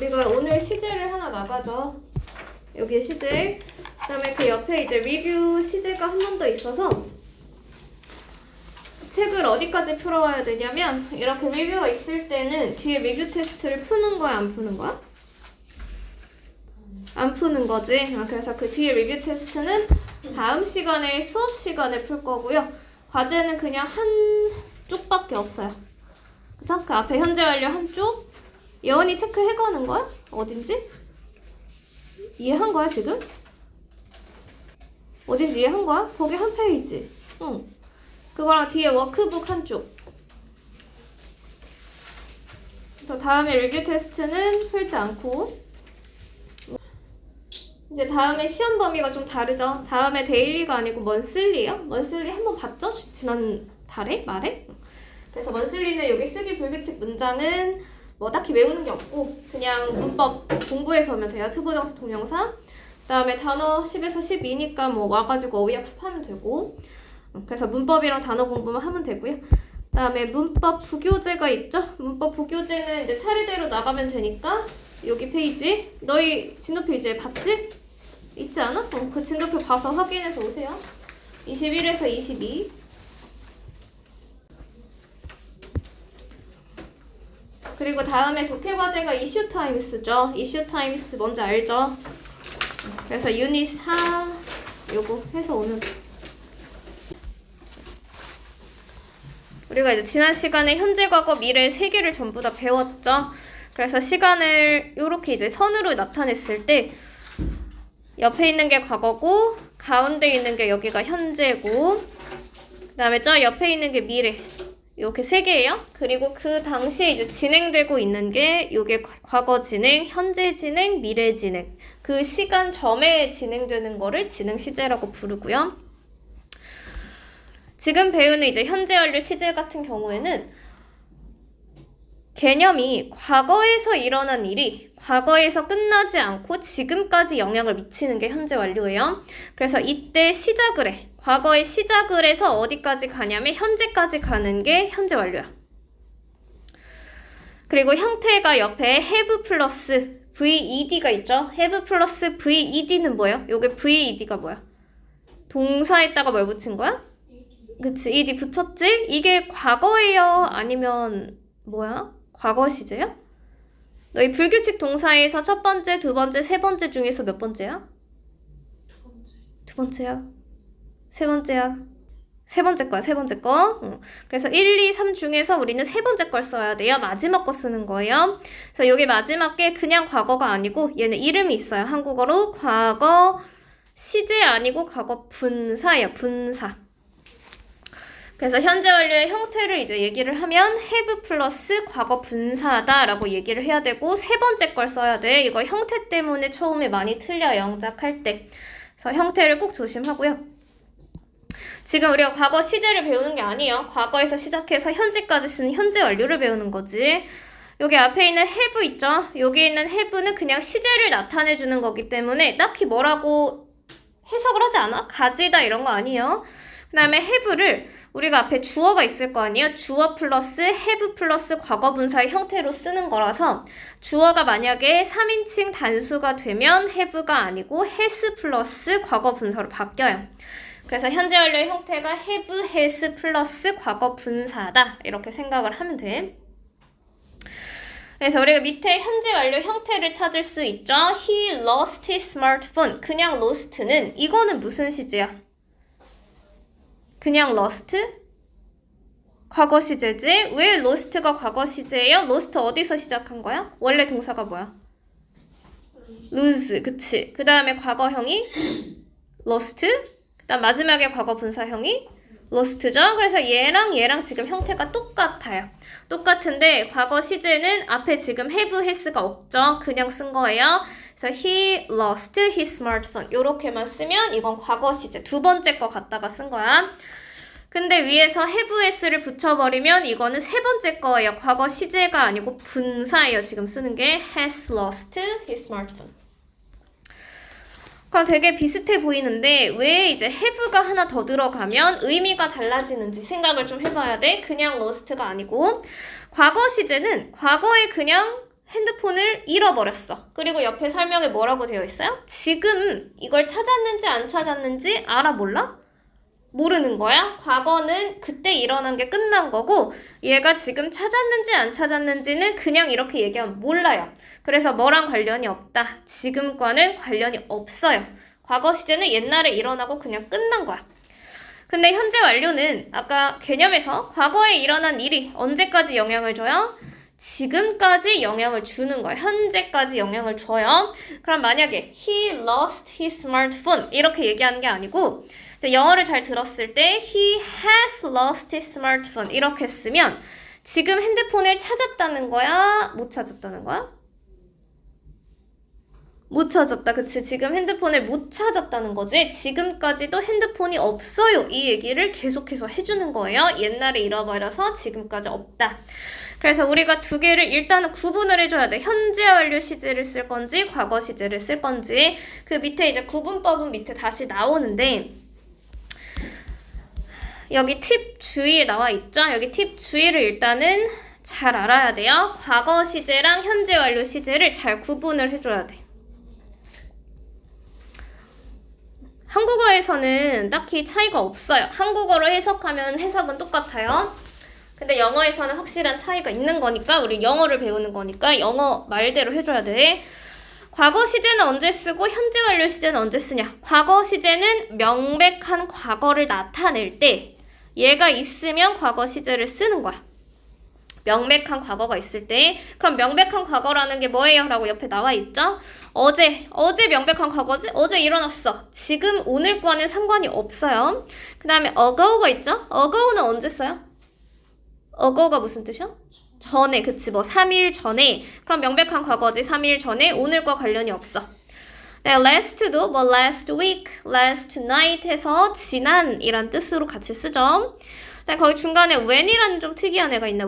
우리가 오늘 시제를 하나 나가죠. 여기에 시제. 그다음에 그 옆에 이제 리뷰 시제가 한 번 더 있어서 책을 어디까지 풀어와야 되냐면 이렇게 리뷰가 있을 때는 뒤에 리뷰 테스트를 푸는 거야, 안 푸는 거야? 안 푸는 거지. 그래서 그 뒤에 리뷰 테스트는 다음 시간에 수업 시간에 풀 거고요. 과제는 그냥 한 쪽밖에 없어요. 그쵸? 그 앞에 현재 완료 한 쪽. 예원이 체크해가는 거야? 어딘지? 이해한 거야 지금? 어딘지 이해한 거야? 거기 한 페이지. 응. 그거랑 뒤에 워크북 한 쪽. 그래서 다음에 리뷰 테스트는 풀지 않고 이제 다음에 시험 범위가 좀 다르죠. 다음에 데일리가 아니고 먼슬리요. 먼슬리 한번 봤죠? 지난 달에? 말에? 그래서 먼슬리는 여기 쓰기 불규칙 문장은 뭐 딱히 외우는 게 없고 그냥 문법 공부해서 오면 돼요. 투부정사 동명사. 그다음에 단어 10에서 12니까 뭐 와가지고 어휘 학습하면 되고 그래서 문법이랑 단어 공부만 하면 되고요. 그다음에 문법 부교재가 있죠. 문법 부교재는 이제 차례대로 나가면 되니까 여기 페이지 너희 진도 페이지에 봤지? 있지 않아? 그 진도표 봐서 확인해서 오세요. 21에서 22. 그리고 다음에 독해 과제가 이슈 타임스죠. 이슈 타임스 뭔지 알죠? 그래서 유닛 4 요거 해서 오면 돼. 우리가 이제 지난 시간에 현재, 과거, 미래 세 개를 전부 다 배웠죠. 그래서 시간을 이렇게 이제 선으로 나타냈을 때 옆에 있는 게 과거고 가운데 있는 게 여기가 현재고 그 다음에 저 옆에 있는 게 미래. 이렇게 세 개예요. 그리고 그 당시에 이제 진행되고 있는 게 요게 과거 진행, 현재 진행, 미래 진행. 그 시간 점에 진행되는 거를 진행 시제라고 부르고요. 지금 배우는 이제 현재 완료 시제 같은 경우에는 개념이 과거에서 일어난 일이 과거에서 끝나지 않고 지금까지 영향을 미치는 게 현재 완료예요. 그래서 이때 시작을 해. 과거에 시작을 해서 어디까지 가냐면 현재까지 가는 게 현재 완료야. 그리고 형태가 옆에 have 플러스 VED가 있죠. have 플러스 VED는 뭐예요? 요게 VED가 뭐야? 동사에다가 뭘 붙인 거야? 그치, ED 붙였지? 이게 과거예요? 아니면 뭐야? 과거 시제야? 너희 불규칙 동사에서 첫 번째, 두 번째, 세 번째 중에서 몇 번째야? 두 번째야. 세 번째야. 세 번째 거야, 세 번째 거. 그래서 1, 2, 3 중에서 우리는 세 번째 걸 써야 돼요. 마지막 거 쓰는 거예요. 그래서 여기 마지막 게 그냥 과거가 아니고 얘는 이름이 있어요. 한국어로 과거 시제 아니고 과거 분사예요. 분사. 그래서 현재 완료의 형태를 이제 얘기를 하면 have 플러스 과거 분사다라고 얘기를 해야 되고 세 번째 걸 써야 돼. 이거 형태 때문에 처음에 많이 틀려 영작할 때. 그래서 형태를 꼭 조심하고요. 지금 우리가 과거 시제를 배우는 게 아니에요. 과거에서 시작해서 현재까지 쓰는 현재 완료를 배우는 거지. 여기 앞에 있는 have 있죠? 여기 있는 have는 그냥 시제를 나타내 주는 거기 때문에 딱히 뭐라고 해석을 하지 않아? 가지다 이런 거 아니에요. 그 다음에 have를 우리가 앞에 주어가 있을 거 아니에요? 주어 플러스 have 플러스 과거 분사의 형태로 쓰는 거라서 주어가 만약에 3인칭 단수가 되면 have가 아니고 has 플러스 과거 분사로 바뀌어요. 그래서 현재 완료의 형태가 have, has 플러스 과거 분사다. 이렇게 생각을 하면 돼. 그래서 우리가 밑에 현재 완료 형태를 찾을 수 있죠. He lost his smartphone. 그냥 lost는 이거는 무슨 시제야? 그냥 lost? 과거 시제지? 왜 lost가 과거 시제예요? lost 어디서 시작한 거야? 원래 동사가 뭐야? lose, 그치? 그 다음에 과거형이 lost? 그 다음 마지막에 과거 분사형이 lost죠? 그래서 얘랑 지금 형태가 똑같아요. 똑같은데 과거 시제는 앞에 지금 have, has가 없죠? 그냥 쓴 거예요. 그래서 he lost his smartphone 요렇게만 쓰면 이건 과거 시제 두 번째 거 갖다가 쓴 거야. 근데 위에서 have, has를 붙여버리면 이거는 세 번째 거예요. 과거 시제가 아니고 분사예요. 지금 쓰는 게 has lost his smartphone. 그럼 되게 비슷해 보이는데 왜 이제 have가 하나 더 들어가면 의미가 달라지는지 생각을 좀 해봐야 돼. 그냥 lost가 아니고 과거 시제는 과거에 그냥 핸드폰을 잃어버렸어. 그리고 옆에 설명에 뭐라고 되어 있어요? 지금 이걸 찾았는지 안 찾았는지 알아 몰라? 모르는 거야. 과거는 그때 일어난 게 끝난 거고 얘가 지금 찾았는지 안 찾았는지는 그냥 이렇게 얘기하면 몰라요. 그래서 뭐랑 관련이 없다. 지금과는 관련이 없어요. 과거 시제는 옛날에 일어나고 그냥 끝난 거야. 근데 현재 완료는 아까 개념에서 과거에 일어난 일이 언제까지 영향을 줘요? 지금까지 영향을 주는 거예요. 현재까지 영향을 줘요. 그럼 만약에 he lost his smartphone 이렇게 얘기하는 게 아니고 이제 영어를 잘 들었을 때 he has lost his smartphone 이렇게 쓰면 지금 핸드폰을 찾았다는 거야? 못 찾았다는 거야? 못 찾았다. 그치? 지금 핸드폰을 못 찾았다는 거지. 지금까지도 핸드폰이 없어요. 이 얘기를 계속해서 해주는 거예요. 옛날에 잃어버려서 지금까지 없다. 그래서 우리가 두 개를 일단은 구분을 해줘야 돼. 현재 완료 시제를 쓸 건지 과거 시제를 쓸 건지. 그 밑에 이제 구분법은 밑에 다시 나오는데 여기 팁 주의에 나와 있죠? 여기 팁 주의를 일단은 잘 알아야 돼요. 과거 시제랑 현재 완료 시제를 잘 구분을 해줘야 돼. 한국어에서는 딱히 차이가 없어요. 한국어로 해석하면 해석은 똑같아요. 근데 영어에서는 확실한 차이가 있는 거니까 우리 영어를 배우는 거니까 영어 말대로 해줘야 돼. 과거 시제는 언제 쓰고 현재 완료 시제는 언제 쓰냐? 과거 시제는 명백한 과거를 나타낼 때 얘가 있으면 과거 시제를 쓰는 거야. 명백한 과거가 있을 때. 그럼 명백한 과거라는 게 뭐예요? 라고 옆에 나와 있죠? 어제 명백한 과거지? 어제 일어났어. 지금 오늘과는 상관이 없어요. 그 다음에 ago가 있죠? ago는 언제 써요? ago가 무슨 뜻이야? 전에, 그치, 뭐 3일 전에. 그럼 명백한 과거지. 3일 전에. 오늘과 관련이 없어. 네, last도 뭐 last week, last night 해서 지난이란 뜻으로 같이 쓰죠. 네, 거기 중간에 when이라는 좀 특이한 애가 있네.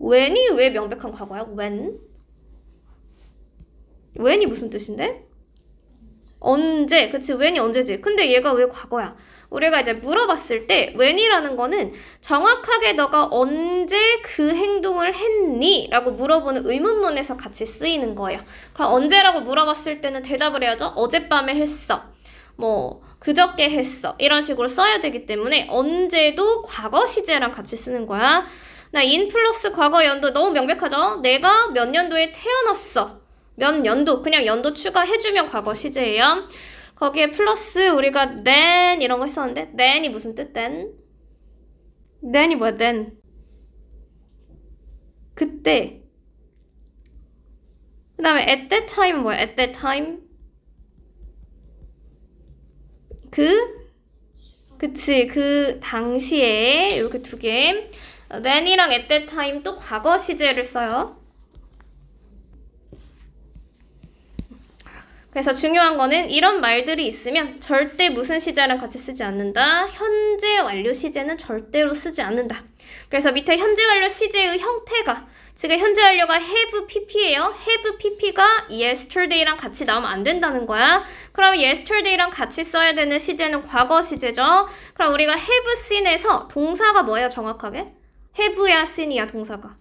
when이 왜 명백한 과거야? when이 무슨 뜻인데? 언제, 그치, when이 언제지? 근데 얘가 왜 과거야? 우리가 이제 물어봤을 때 when이라는 거는 정확하게 너가 언제 그 행동을 했니? 라고 물어보는 의문문에서 같이 쓰이는 거예요. 그럼 언제라고 물어봤을 때는 대답을 해야죠. 어젯밤에 했어. 뭐 그저께 했어. 이런 식으로 써야 되기 때문에 언제도 과거 시제랑 같이 쓰는 거야. 나 in 플러스 과거 연도 너무 명백하죠? 내가 몇 년도에 태어났어. 몇 년도, 그냥 연도 추가해주면 과거 시제예요. 거기에 플러스 우리가 then 이런 거 했었는데 then이 무슨 뜻? then이 뭐야? then 그때. 그 다음에 at that time 뭐야? at that time 그치, 그 당시에 이렇게 두 개. then이랑 at that time 또 과거 시제를 써요. 그래서 중요한 거는 이런 말들이 있으면 절대 무슨 시제랑 같이 쓰지 않는다. 현재 완료 시제는 절대로 쓰지 않는다. 그래서 밑에 현재 완료 시제의 형태가 지금 현재 완료가 have pp예요. have pp가 yesterday랑 같이 나오면 안 된다는 거야. 그럼 yesterday랑 같이 써야 되는 시제는 과거 시제죠. 그럼 우리가 have seen에서 동사가 뭐예요 정확하게? have야 seen이야 동사가?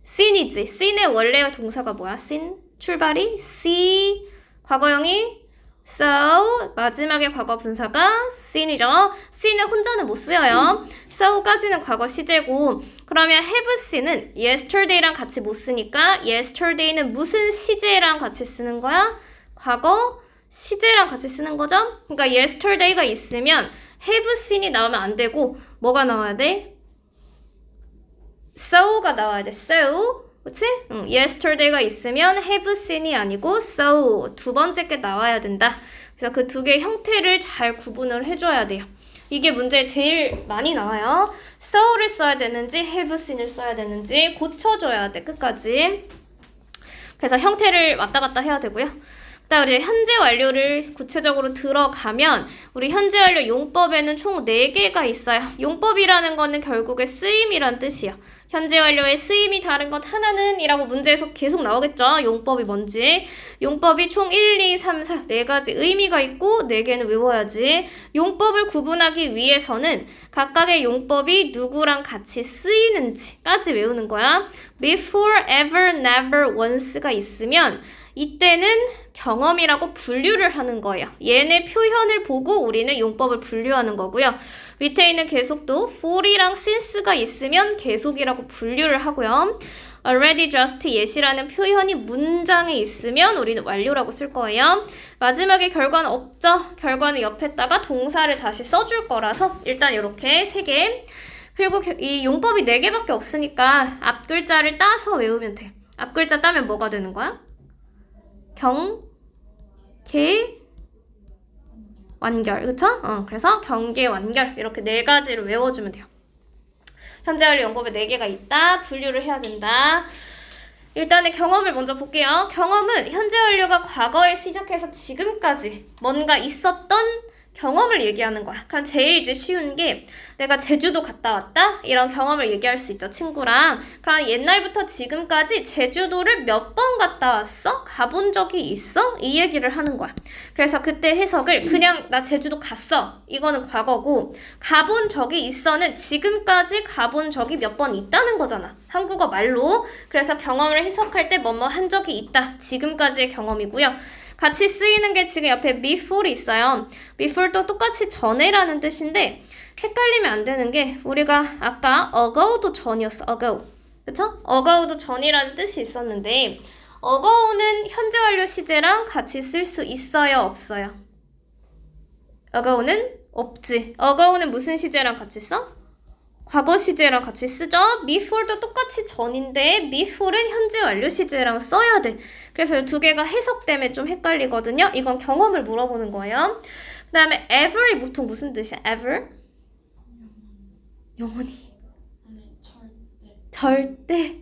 seen이지. seen의 원래 동사가 뭐야? seen 출발이 see 과거형이 so, 마지막에 과거 분사가 seen이죠. seen은 혼자는 못 쓰여요. so까지는 과거 시제고 그러면 have seen은 yesterday랑 같이 못 쓰니까 yesterday는 무슨 시제랑 같이 쓰는 거야? 과거 시제랑 같이 쓰는 거죠. 그러니까 yesterday가 있으면 have seen이 나오면 안 되고 뭐가 나와야 돼? so가 나와야 돼. so 그치? yesterday가 있으면 have seen이 아니고 so 두 번째 게 나와야 된다. 그래서 그 두 개의 형태를 잘 구분을 해줘야 돼요. 이게 문제에 제일 많이 나와요. so를 써야 되는지 have seen을 써야 되는지 고쳐줘야 돼 끝까지. 그래서 형태를 왔다 갔다 해야 되고요. 그다음 우리 현재 완료를 구체적으로 들어가면 우리 현재 완료 용법에는 총 4개가 있어요. 용법이라는 거는 결국에 쓰임이란 뜻이에요. 현재 완료의 쓰임이 다른 것 하나는 이라고 문제에서 계속 나오겠죠. 용법이 뭔지. 용법이 총 1, 2, 3, 4 4가지 의미가 있고 4개는 외워야지. 용법을 구분하기 위해서는 각각의 용법이 누구랑 같이 쓰이는지까지 외우는 거야. before, ever, never, once가 있으면 이때는 경험이라고 분류를 하는 거예요. 얘네 표현을 보고 우리는 용법을 분류하는 거고요. 밑에 있는 계속도 for이랑 since가 있으면 계속이라고 분류를 하고요. already, just, yet이라는 표현이 문장에 있으면 우리는 완료라고 쓸 거예요. 마지막에 결과는 없죠. 결과는 옆에다가 동사를 다시 써줄 거라서 일단 이렇게 3개. 그리고 이 용법이 4개밖에 없으니까 앞 글자를 따서 외우면 돼. 앞 글자 따면 뭐가 되는 거야? 경계 완결, 그쵸? 그래서 경계 완결 이렇게 4가지를 외워주면 돼요. 현재 완료 용법에 4개가 있다. 분류를 해야 된다. 일단은 경험을 먼저 볼게요. 경험은 현재 완료가 과거에 시작해서 지금까지 뭔가 있었던 경험을 얘기하는 거야. 그럼 제일 이제 쉬운 게 내가 제주도 갔다 왔다? 이런 경험을 얘기할 수 있죠, 친구랑. 그럼 옛날부터 지금까지 제주도를 몇 번 갔다 왔어? 가본 적이 있어? 이 얘기를 하는 거야. 그래서 그때 해석을 그냥 나 제주도 갔어. 이거는 과거고 가본 적이 있어는 지금까지 가본 적이 몇 번 있다는 거잖아. 한국어 말로. 그래서 경험을 해석할 때 뭐뭐 한 적이 있다. 지금까지의 경험이고요. 같이 쓰이는 게 지금 옆에 before이 있어요. before도 똑같이 전에라는 뜻인데 헷갈리면 안 되는 게 우리가 아까 ago도 전이었어. ago. 그쵸? ago도 전이라는 뜻이 있었는데 ago는 현재 완료 시제랑 같이 쓸 수 있어요? 없어요? ago는 없지. ago는 무슨 시제랑 같이 써? 과거 시제랑 같이 쓰죠. before도 똑같이 전인데 before는 현재 완료 시제랑 써야 돼. 그래서 이 2개가 해석 때문에 좀 헷갈리거든요. 이건 경험을 물어보는 거예요. 그 다음에 ever이 보통 무슨 뜻이야? ever? 영원히. 절대.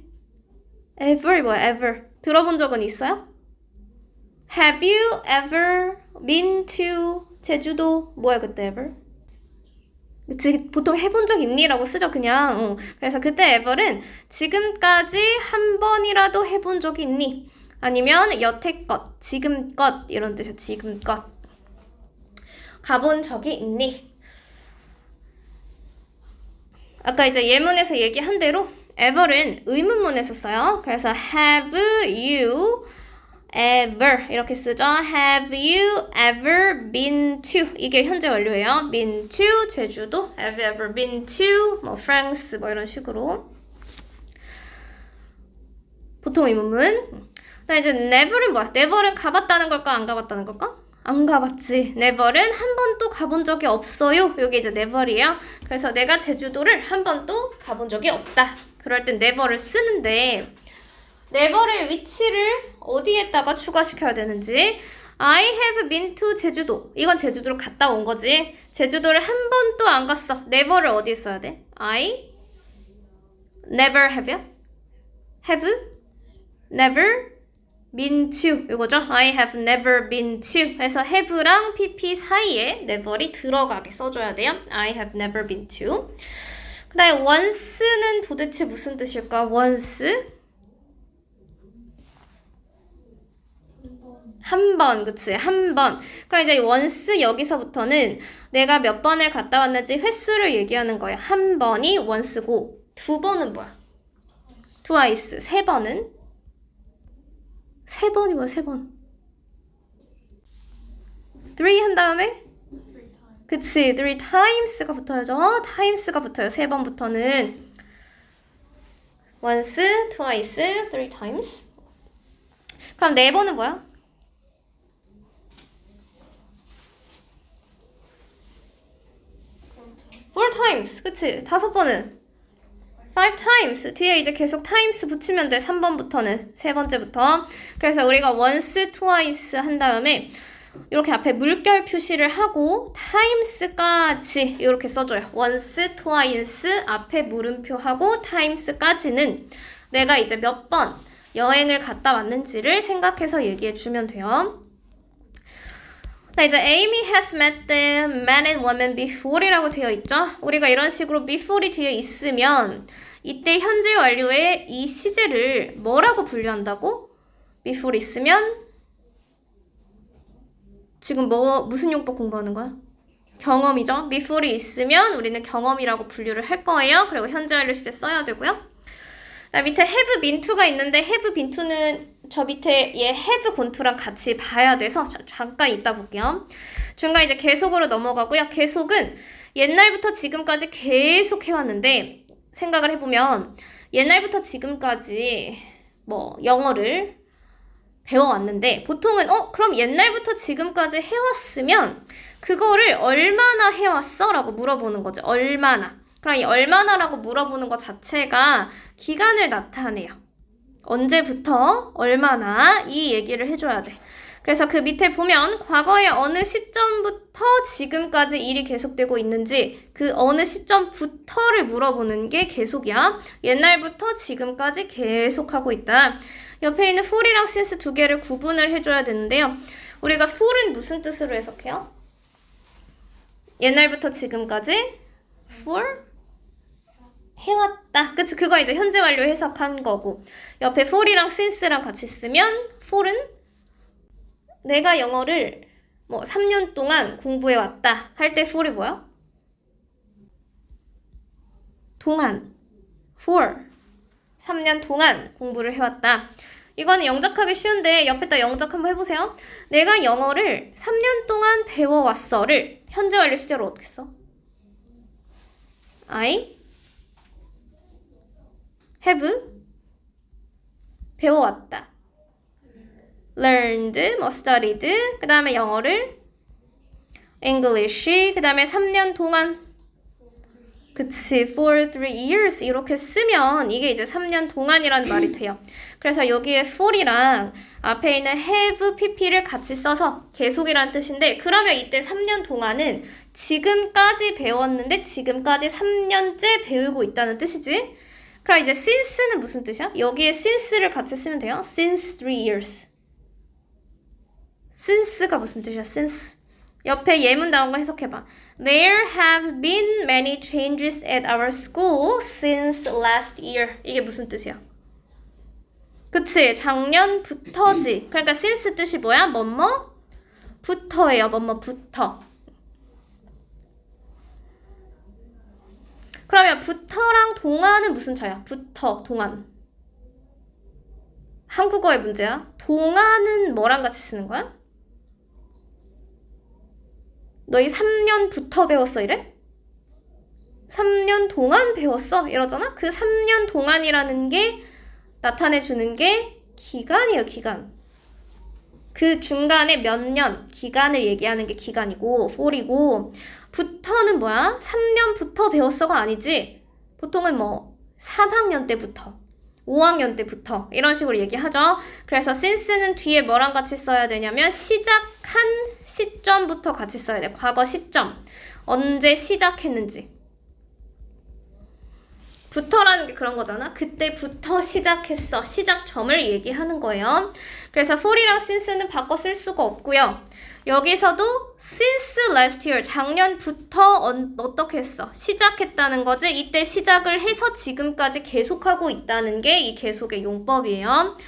ever이 뭐야? ever. 들어본 적은 있어요? Have you ever been to 제주도? 뭐야 그때 ever? 그치, 보통 해본 적 있니? 라고 쓰죠, 그냥. 그래서 그때 ever은 지금까지 한 번이라도 해본 적이 있니? 아니면 여태껏, 지금껏 이런 뜻이야, 지금껏. 가본 적이 있니? 아까 이제 예문에서 얘기한 대로 ever은 의문문에서 써요. 그래서 have you ever 이렇게 쓰죠. Have you ever been to? 이게 현재 완료예요. been to 제주도. Have you ever been to 뭐 France 뭐 이런 식으로. 보통 의문문. 그다음 이제 never은 뭐야? never은 가봤다는 걸까? 안 가봤다는 걸까? 안 가봤지. never은 한 번도 가본 적이 없어요. 여기 이제 never이에요. 그래서 내가 제주도를 한 번도 가본 적이 없다. 그럴 땐 never를 쓰는데 never의 위치를 어디에다가 추가시켜야 되는지. I have been to 제주도. 이건 제주도를 갔다 온 거지. 제주도를 한 번도 안 갔어. never를 어디에 써야 돼? I never have you? have never been to 이거죠. I have never been to 해서 have랑 pp 사이에 never이 들어가게 써줘야 돼요. I have never been to. 그 다음에 once는 도대체 무슨 뜻일까? once 한 번, 그치? 한 번. 그럼 이제 once 여기서부터는 내가 몇 번을 갔다 왔는지 횟수를 얘기하는 거야. 한 번이 once고 2번은 뭐야? twice. 3번은? 3번이 뭐야? 3번. 3 한 다음에? 그치? 3 times가 붙어야죠. times가 붙어요. 3번부터는. once, twice, 3 times. 그럼 4번은 뭐야? 4 times. 그치? 5번은? 5 times. 뒤에 이제 계속 times 붙이면 돼. 3번부터는. 3번째부터. 그래서 우리가 once, twice 한 다음에 이렇게 앞에 물결 표시를 하고 times까지 이렇게 써줘요. once, twice 앞에 물음표 하고 times까지는 내가 이제 몇 번 여행을 갔다 왔는지를 생각해서 얘기해주면 돼요. 이제 Amy has met the man and woman before이라고 되어 있죠. 우리가 이런 식으로 before이 뒤에 있으면 이때 현재 완료의 이 시제를 뭐라고 분류한다고? before 있으면 지금 무슨 용법 공부하는 거야? 경험이죠. before이 있으면 우리는 경험이라고 분류를 할 거예요. 그리고 현재 완료 시제 써야 되고요. 밑에 have been to가 있는데 have been to는 저 밑에 얘 have gone to랑 같이 봐야 돼서 잠깐 이따 볼게요. 중간 이제 계속으로 넘어가고요. 계속은 옛날부터 지금까지 계속 해왔는데 생각을 해보면 옛날부터 지금까지 뭐 영어를 배워왔는데 보통은 그럼 옛날부터 지금까지 해왔으면 그거를 얼마나 해왔어? 라고 물어보는 거죠. 얼마나. 그럼 이 얼마나라고 물어보는 것 자체가 기간을 나타내요. 언제부터 얼마나 이 얘기를 해줘야 돼. 그래서 그 밑에 보면 과거의 어느 시점부터 지금까지 일이 계속되고 있는지 그 어느 시점부터를 물어보는 게 계속이야. 옛날부터 지금까지 계속하고 있다. 옆에 있는 for이랑 since 두 개를 구분을 해줘야 되는데요. 우리가 for은 무슨 뜻으로 해석해요? 옛날부터 지금까지 for 해왔다. 그치? 그거 이제 현재 완료 해석한 거고 옆에 for이랑 since랑 같이 쓰면 for은 내가 영어를 3년 동안 공부해왔다 할 때 for이 뭐야? 동안 for 3년 동안 공부를 해왔다. 이거는 영작하기 쉬운데 옆에다 영작 한번 해보세요. 내가 영어를 3년 동안 배워왔어를 현재 완료 시제로 어떻게 써? I have 배워왔다. learned, studied, 그 다음에 영어를 English, 그 다음에 3년 동안 그치, for 3 years 이렇게 쓰면 이게 이제 3년 동안이라는 말이 돼요. 그래서 여기에 for이랑 앞에 있는 have, pp를 같이 써서 계속이라는 뜻인데 그러면 이때 3년 동안은 지금까지 배웠는데 지금까지 3년째 배우고 있다는 뜻이지. 그럼 이제 since는 무슨 뜻이야? 여기에 since를 같이 쓰면 돼요. since 3 years. since가 무슨 뜻이야? since. 옆에 예문 나온 거 해석해봐. There have been many changes at our school since last year. 이게 무슨 뜻이야? 그치? 작년부터지. 그러니까 since 뜻이 뭐야? 뭐뭐? 부터예요. 뭐뭐부터. 그러면 부터랑 동안은 무슨 차이야? 부터, 동안. 한국어의 문제야. 동안은 뭐랑 같이 쓰는 거야? 너희 3년부터 배웠어 이래? 3년 동안 배웠어? 이러잖아? 그 3년 동안이라는 게 나타내주는 게 기간이에요, 기간. 그 중간에 몇 년, 기간을 얘기하는 게 기간이고, for이고, 부터는 뭐야? 3년부터 배웠어가 아니지. 보통은 3학년 때부터, 5학년 때부터 이런 식으로 얘기하죠. 그래서 since는 뒤에 뭐랑 같이 써야 되냐면 시작한 시점부터 같이 써야 돼. 과거 시점. 언제 시작했는지. 부터라는 게 그런 거잖아. 그때부터 시작했어. 시작점을 얘기하는 거예요. 그래서 for이랑 since는 바꿔 쓸 수가 없고요. 여기서도 since last year, 작년부터 어떻게 했어? 시작했다는 거지. 이때 시작을 해서 지금까지 계속하고 있다는 게 이 계속의 용법이에요.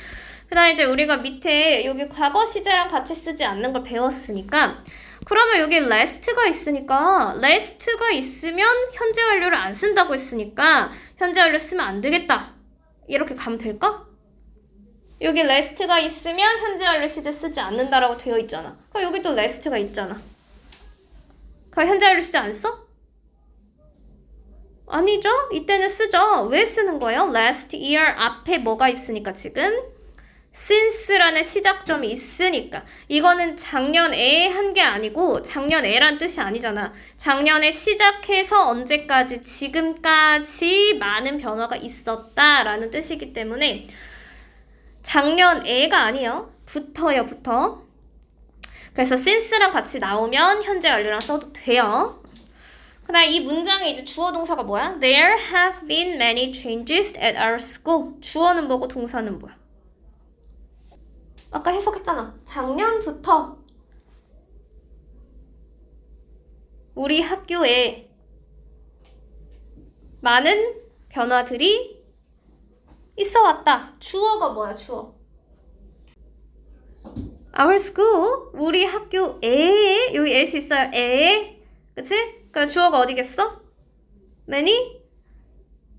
그 다음에 이제 우리가 밑에 여기 과거 시제랑 같이 쓰지 않는 걸 배웠으니까 그러면 여기 last가 있으니까 last가 있으면 현재 완료를 안 쓴다고 했으니까 현재 완료 쓰면 안 되겠다. 이렇게 가면 될까? 여기 last가 있으면 현재 완료 시제 쓰지 않는다라고 되어 있잖아. 그럼 여기 또 last가 있잖아. 그럼 현재 완료 시제 안 써? 아니죠? 이때는 쓰죠. 왜 쓰는 거예요? last year 앞에 뭐가 있으니까 지금? since라는 시작점이 있으니까. 이거는 작년에 한 게 아니고 작년에란 뜻이 아니잖아. 작년에 시작해서 언제까지 지금까지 많은 변화가 있었다라는 뜻이기 때문에 작년에가 아니에요. 부터요, 부터. 그래서 since랑 같이 나오면 현재 완료랑 써도 돼요. 그 다음 이 문장의 이제 주어 동사가 뭐야? There have been many changes at our school. 주어는 뭐고 동사는 뭐야? 아까 해석했잖아. 작년부터 우리 학교에 많은 변화들이 있어 왔다. 주어가 뭐야, 주어? Our school, 우리 학교에, 여기 at이 있어요. 에, 그치? 그럼 주어가 어디겠어? Many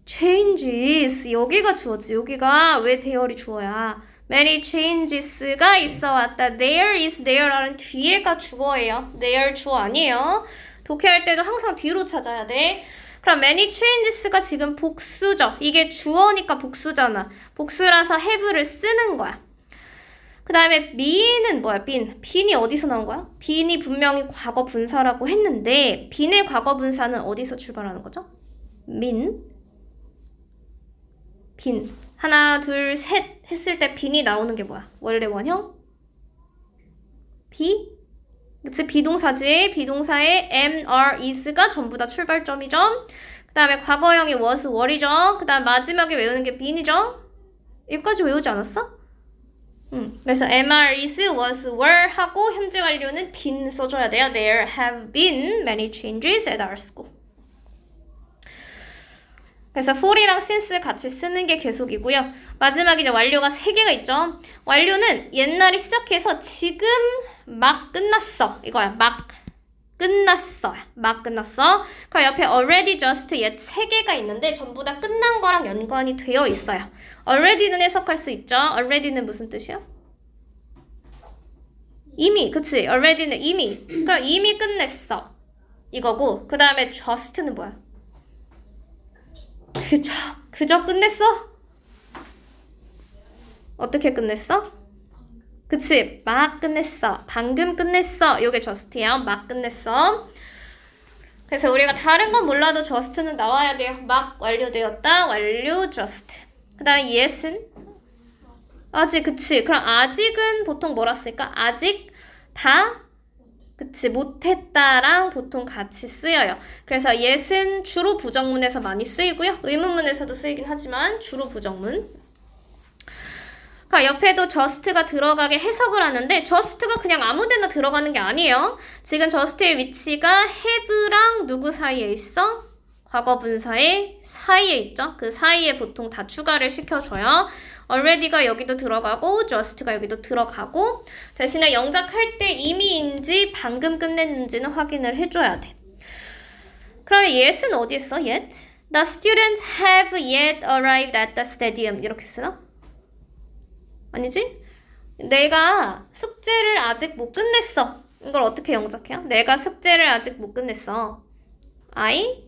changes. 여기가 주어지. 여기가 왜 대열이 주어야? Many changes가 있어 왔다. There is there라는 뒤에가 주어예요. there 주어 아니에요. 독해할 때도 항상 뒤로 찾아야 돼. 그럼 many changes가 지금 복수죠. 이게 주어니까 복수잖아. 복수라서 have를 쓰는 거야. 그 다음에 be는 뭐야? bene이 어디서 나온 거야? bene이 분명히 과거 분사라고 했는데 bene의 과거 분사는 어디서 출발하는 거죠? been. 하나, 둘, 셋 했을 때 bene이 나오는 게 뭐야? 원래 원형? be? 그치? 비동사지. 비동사에 am, are, is가 전부 다 출발점이죠. 그 다음에 과거형이 was, were이죠. 그 다음 마지막에 외우는 게 bene이죠. 여기까지 외우지 않았어? 그래서 am, are, is, was, were 하고 현재 완료는 been 써줘야 돼요. There have been many changes at our school. 그래서 for이랑 since 같이 쓰는 게 계속이고요. 마지막에 이제 완료가 3개가 있죠. 완료는 옛날에 시작해서 지금 막 끝났어. 이거야. 막 끝났어. 막 끝났어. 그럼 옆에 already, just, yet 3개가 있는데 전부 다 끝난 거랑 연관이 되어 있어요. already는 해석할 수 있죠. already는 무슨 뜻이야? 이미, 그치? already는 이미. 그럼 이미 끝냈어. 이거고. 그 다음에 just는 뭐야? 그저 끝냈어? 어떻게 끝냈어? 그치? 막 끝냈어. 방금 끝냈어. 요게 just예요. 막 끝냈어. 그래서 우리가 다른 건 몰라도 just는 나와야 돼요. 막 완료되었다. 완료 just. 그 다음에 yes은? 아직, 그치? 그럼 아직은 보통 뭐라 쓸까? 아직 다? 그치, 못했다랑 보통 같이 쓰여요. 그래서 yes은 주로 부정문에서 많이 쓰이고요. 의문문에서도 쓰이긴 하지만 주로 부정문. 그러니까 옆에도 just가 들어가게 해석을 하는데 just가 그냥 아무데나 들어가는 게 아니에요. 지금 just의 위치가 have랑 누구 사이에 있어? 과거 분사의 사이에 있죠. 그 사이에 보통 다 추가를 시켜줘요. already가 여기도 들어가고 just가 여기도 들어가고 대신에 영작할 때 이미인지 방금 끝냈는지는 확인을 해줘야 돼. 그럼 yet은 어디에 써? yet? The students have yet arrived at the stadium 이렇게 쓰나? 아니지? 내가 숙제를 아직 못 끝냈어. 이걸 어떻게 영작해요? 내가 숙제를 아직 못 끝냈어. I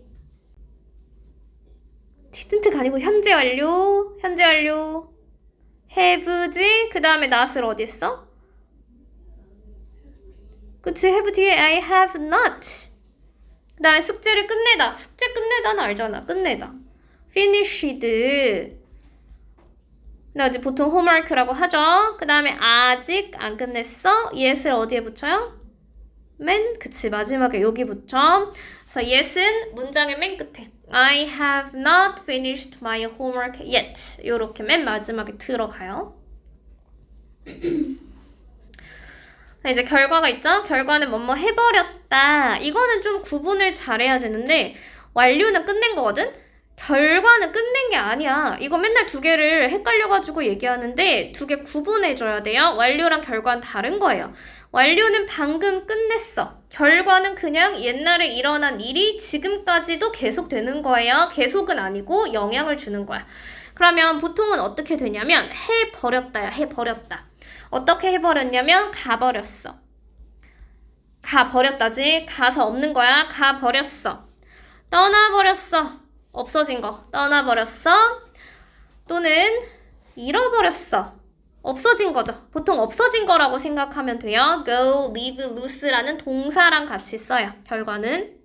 didn't가 아니고 현재 완료. 현재 완료. have지. 그 다음에 not을 어디 했어? 그치? have 뒤에 I have not. 그 다음에 숙제를 끝내다. 숙제 끝내다는 알잖아. 끝내다. finished. 나 이제 보통 homework라고 하죠. 그 다음에 아직 안 끝냈어. yes를 어디에 붙여요? 맨, 그치. 마지막에 여기 붙여. 그래서 yes은 문장의 맨 끝에. I have not finished my homework yet. 요렇게 맨 마지막에 들어가요. 이제 결과가 있죠? 결과는 뭐뭐 해버렸다. 이거는 좀 구분을 잘해야 되는데 완료는 끝낸 거거든? 결과는 끝낸 게 아니야. 이거 맨날 두 개를 헷갈려가지고 얘기하는데 두 개 구분해줘야 돼요. 완료랑 결과는 다른 거예요. 완료는 방금 끝냈어. 결과는 그냥 옛날에 일어난 일이 지금까지도 계속되는 거예요. 계속은 아니고 영향을 주는 거야. 그러면 보통은 어떻게 되냐면 해버렸다야. 해버렸다. 어떻게 해버렸냐면 가버렸어. 가버렸다지. 가서 없는 거야. 가버렸어. 떠나버렸어. 없어진 거. 떠나버렸어. 또는 잃어버렸어. 없어진 거죠. 보통 없어진 거라고 생각하면 돼요. go, leave, lose라는 동사랑 같이 써요. 결과는.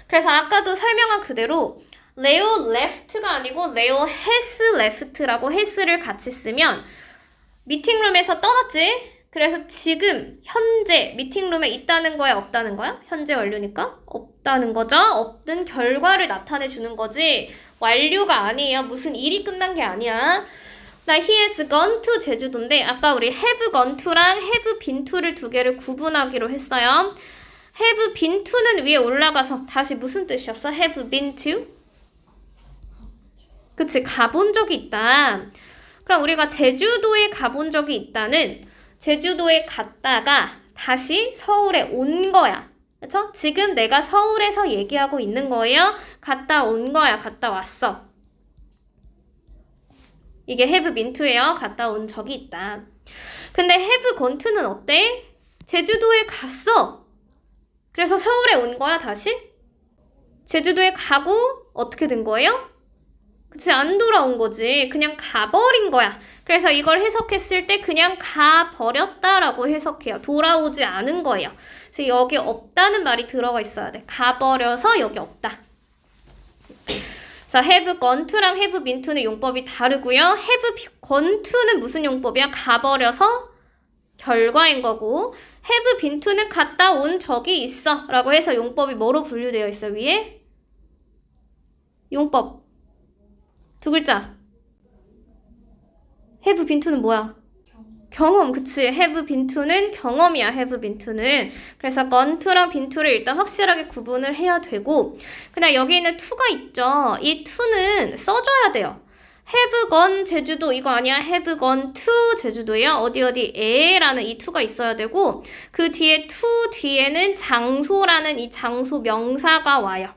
그래서 아까도 설명한 그대로 Leo left가 아니고 Leo has left라고 has를 같이 쓰면 미팅룸에서 떠났지? 그래서 지금 현재 미팅룸에 있다는 거야? 없다는 거야? 현재 완료니까? 없다는 거죠? 없든 결과를 나타내 주는 거지 완료가 아니에요. 무슨 일이 끝난 게 아니야. 나 he has gone to 제주도인데 아까 우리 have gone to랑 have been to를 두 개를 구분하기로 했어요. have been to는 위에 올라가서 다시 무슨 뜻이었어? have been to? 그치, 가본 적이 있다. 그럼 우리가 제주도에 가본 적이 있다는 제주도에 갔다가 다시 서울에 온 거야. 그쵸? 지금 내가 서울에서 얘기하고 있는 거예요. 갔다 온 거야. 갔다 왔어. 이게 have been to예요. 갔다 온 적이 있다. 근데 have gone to는 어때? 제주도에 갔어. 그래서 서울에 온 거야, 다시? 제주도에 가고 어떻게 된 거예요? 그치, 안 돌아온 거지. 그냥 가버린 거야. 그래서 이걸 해석했을 때 그냥 가버렸다라고 해석해요. 돌아오지 않은 거예요. 그래서 여기 없다는 말이 들어가 있어야 돼. 가버려서 여기 없다. 그래서 have gone to랑 have been to는 용법이 다르고요. have gone to는 무슨 용법이야? 가버려서 결과인 거고 have been to는 갔다 온 적이 있어 라고 해서 용법이 뭐로 분류되어 있어? 위에? 용법 두 글자. have been to는 뭐야? 경험. 그치. have been to는 경험이야. have been to는. 그래서 gone to랑 been to를 일단 확실하게 구분을 해야 되고 그냥 여기 있는 to가 있죠. 이 to는 써줘야 돼요. have gone 제주도 이거 아니야. have gone to 제주도예요. 어디에라는 이 to가 있어야 되고 그 뒤에 to 뒤에는 장소라는 이 장소 명사가 와요.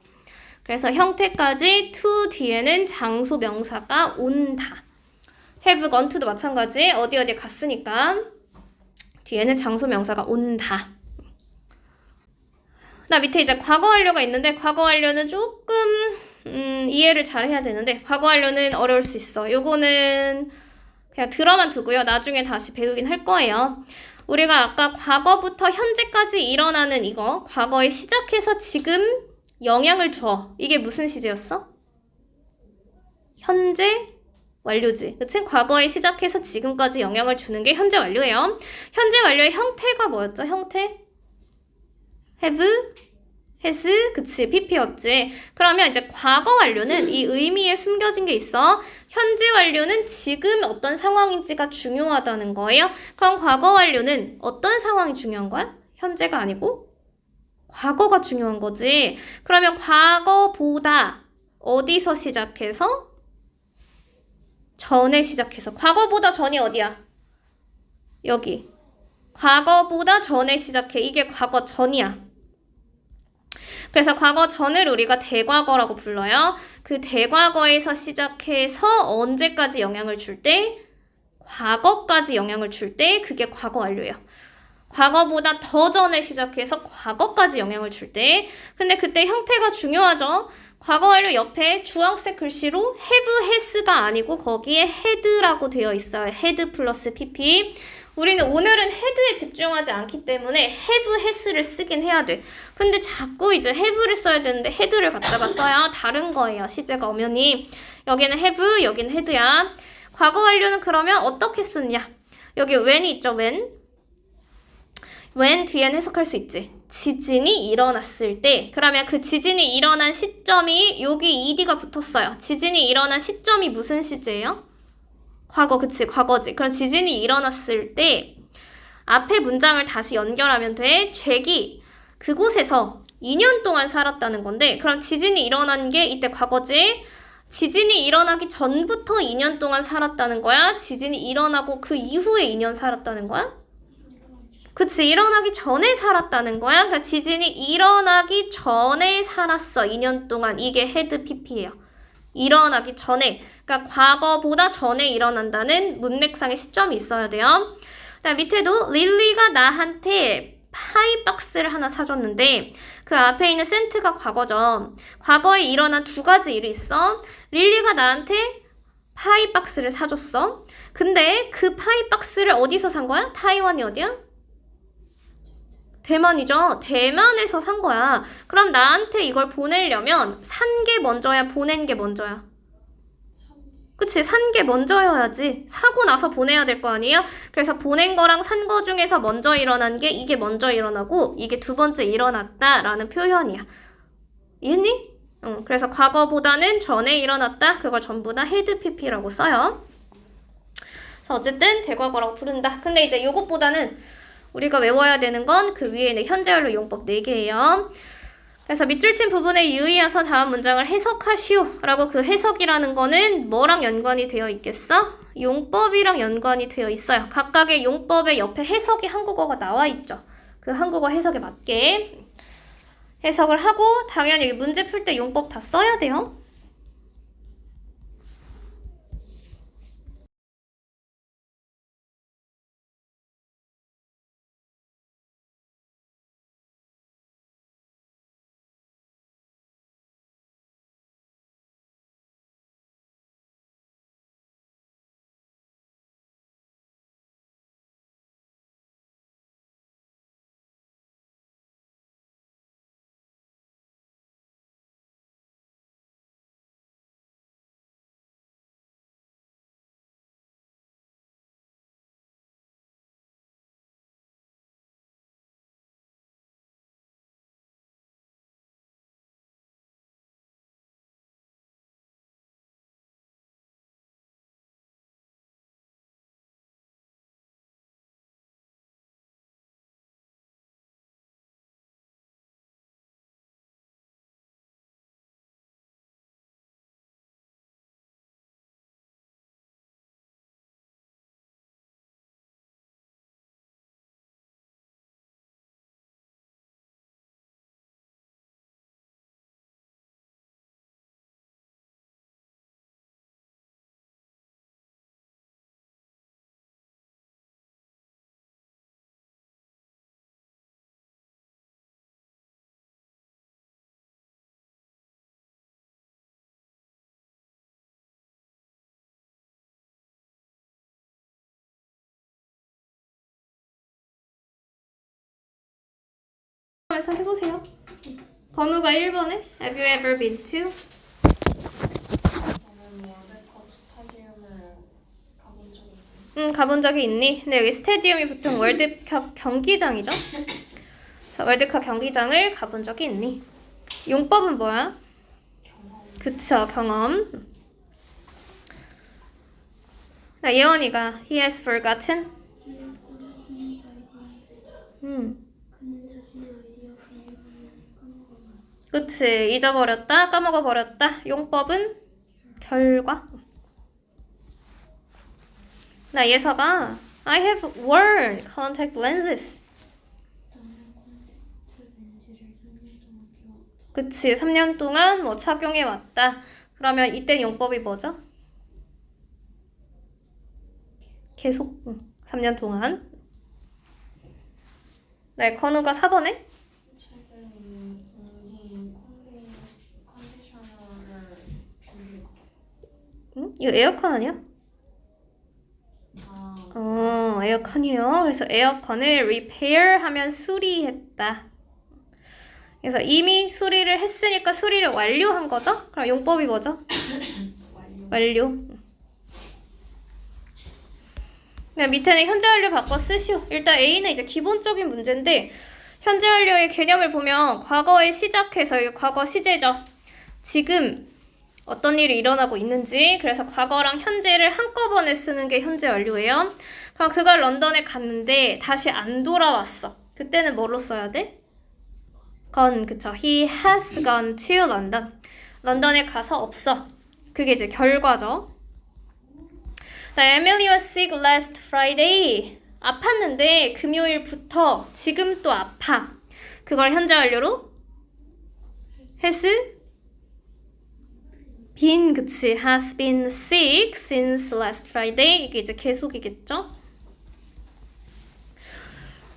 그래서 형태까지 to 뒤에는 장소 명사가 온다. have gone to도 마찬가지. 어디 갔으니까 뒤에는 장소 명사가 온다. 나 밑에 이제 과거 완료가 있는데 과거 완료는 조금 이해를 잘 해야 되는데 과거 완료는 어려울 수 있어. 요거는 그냥 들어만 두고요. 나중에 다시 배우긴 할 거예요. 우리가 아까 과거부터 현재까지 일어나는 이거 과거에 시작해서 지금 영향을 줘. 이게 무슨 시제였어? 현재 완료지. 그치? 과거에 시작해서 지금까지 영향을 주는 게 현재 완료예요. 현재 완료의 형태가 뭐였죠? 형태? have, has, 그치? pp였지. 그러면 이제 과거 완료는 이 의미에 숨겨진 게 있어. 현재 완료는 지금 어떤 상황인지가 중요하다는 거예요. 그럼 과거 완료는 어떤 상황이 중요한 거야? 현재가 아니고? 과거가 중요한 거지. 그러면 과거보다 어디서 시작해서? 전에 시작해서. 과거보다 전이 어디야? 여기. 과거보다 전에 시작해. 이게 과거 전이야. 그래서 과거 전을 우리가 대과거라고 불러요. 그 대과거에서 시작해서 언제까지 영향을 줄 때? 과거까지 영향을 줄 때 그게 과거 완료예요. 과거보다 더 전에 시작해서 과거까지 영향을 줄 때. 근데 그때 형태가 중요하죠. 과거 완료 옆에 주황색 글씨로 have, has가 아니고 거기에 had라고 되어 있어요. had 플러스 pp. 우리는 오늘은 had에 집중하지 않기 때문에 have, has를 쓰긴 해야 돼. 근데 자꾸 이제 have를 써야 되는데 had를 갖다가 써야 다른 거예요. 시제가 엄연히. 여기는 have, 여기는 had야. 과거 완료는 그러면 어떻게 쓰느냐? 여기 when이 있죠, when. when 뒤엔 해석할 수 있지. 지진이 일어났을 때. 그러면 그 지진이 일어난 시점이 여기 ed가 붙었어요. 지진이 일어난 시점이 무슨 시제예요? 과거, 그치, 과거지. 그럼 지진이 일어났을 때 앞에 문장을 다시 연결하면 돼. 잭이 그곳에서 2년 동안 살았다는 건데 그럼 지진이 일어난 게 이때 과거지. 지진이 일어나기 전부터 2년 동안 살았다는 거야? 지진이 일어나고 그 이후에 2년 살았다는 거야? 그치, 일어나기 전에 살았다는 거야. 그러니까 지진이 일어나기 전에 살았어. 2년 동안. 이게 had pp예요. 일어나기 전에. 그러니까 과거보다 전에 일어난다는 문맥상의 시점이 있어야 돼요. 그다음 밑에도 릴리가 나한테 파이박스를 하나 사줬는데 그 앞에 있는 센트가 과거죠. 과거에 일어난 두 가지 일이 있어. 릴리가 나한테 파이박스를 사줬어. 근데 그 파이박스를 어디서 산 거야? 타이완이 어디야? 대만이죠. 대만에서 산 거야. 그럼 나한테 이걸 보내려면 산 게 먼저야? 보낸 게 먼저야? 그치? 산 게 먼저여야지. 사고 나서 보내야 될 거 아니에요? 그래서 보낸 거랑 산 거 중에서 먼저 일어난 게 이게 먼저 일어나고 이게 두 번째 일어났다라는 표현이야. 이해했니? 그래서 과거보다는 전에 일어났다. 그걸 전부 다 had pp라고 써요. 그래서 어쨌든 대과거라고 부른다. 근데 이제 요것보다는 우리가 외워야 되는 건 그 위에 있는 현재 완료 용법 4개예요. 그래서 밑줄 친 부분에 유의해서 다음 문장을 해석하시오 라고 그 해석이라는 거는 뭐랑 연관이 되어 있겠어? 용법이랑 연관이 되어 있어요. 각각의 용법의 옆에 해석이 한국어가 나와 있죠. 그 한국어 해석에 맞게 해석을 하고 당연히 문제 풀 때 용법 다 써야 돼요. 해서 해보세요. 건우가 1번에 Have you ever been to? 저는 월드컵 스타디움을 가본 적이 있는데 가본 적이 있니? 근데 여기 스테디움이 붙은 월드컵 경기장이죠? 자, 월드컵 경기장을 가본 적이 있니? 용법은 뭐야? 그쵸, 경험. 나 예원이가 He has forgotten. 그는 자신의 아이디어 비밀번호를 까먹어버렸다. 그치, 잊어버렸다, 까먹어버렸다. 용법은 결과. 나 예서가 I have worn contact lenses. 나는 콘택트 렌즈를 3년 동안 끼웠다. 그치, 3년 동안 뭐 착용해 왔다. 그러면 이때 용법이 뭐죠? 계속 3년 동안. 네, 건우가 4번에 최근 옮긴 컨디셔너를 줄이고 이거 에어컨 아니야? 에어컨이요. 그래서 에어컨을 repair 하면 수리했다. 그래서 이미 수리를 했으니까 수리를 완료한 거죠? 그럼 용법이 뭐죠? 완료. 네, 밑에는 현재 완료 바꿔 쓰시오. 일단 A는 이제 기본적인 문제인데 현재 완료의 개념을 보면 과거에 시작해서 이게 과거 시제죠. 지금 어떤 일이 일어나고 있는지, 그래서 과거랑 현재를 한꺼번에 쓰는 게 현재 완료예요. 그럼 그가 런던에 갔는데 다시 안 돌아왔어. 그때는 뭐로 써야 돼? gone, 그쵸. He has gone to London. 런던에 가서 없어. 그게 이제 결과죠. Emily was sick last Friday. 아팠는데 금요일부터 지금 또 아파. 그걸 현재 완료로 has been, 그치. has been sick since last Friday. 이게 이제 계속이겠죠.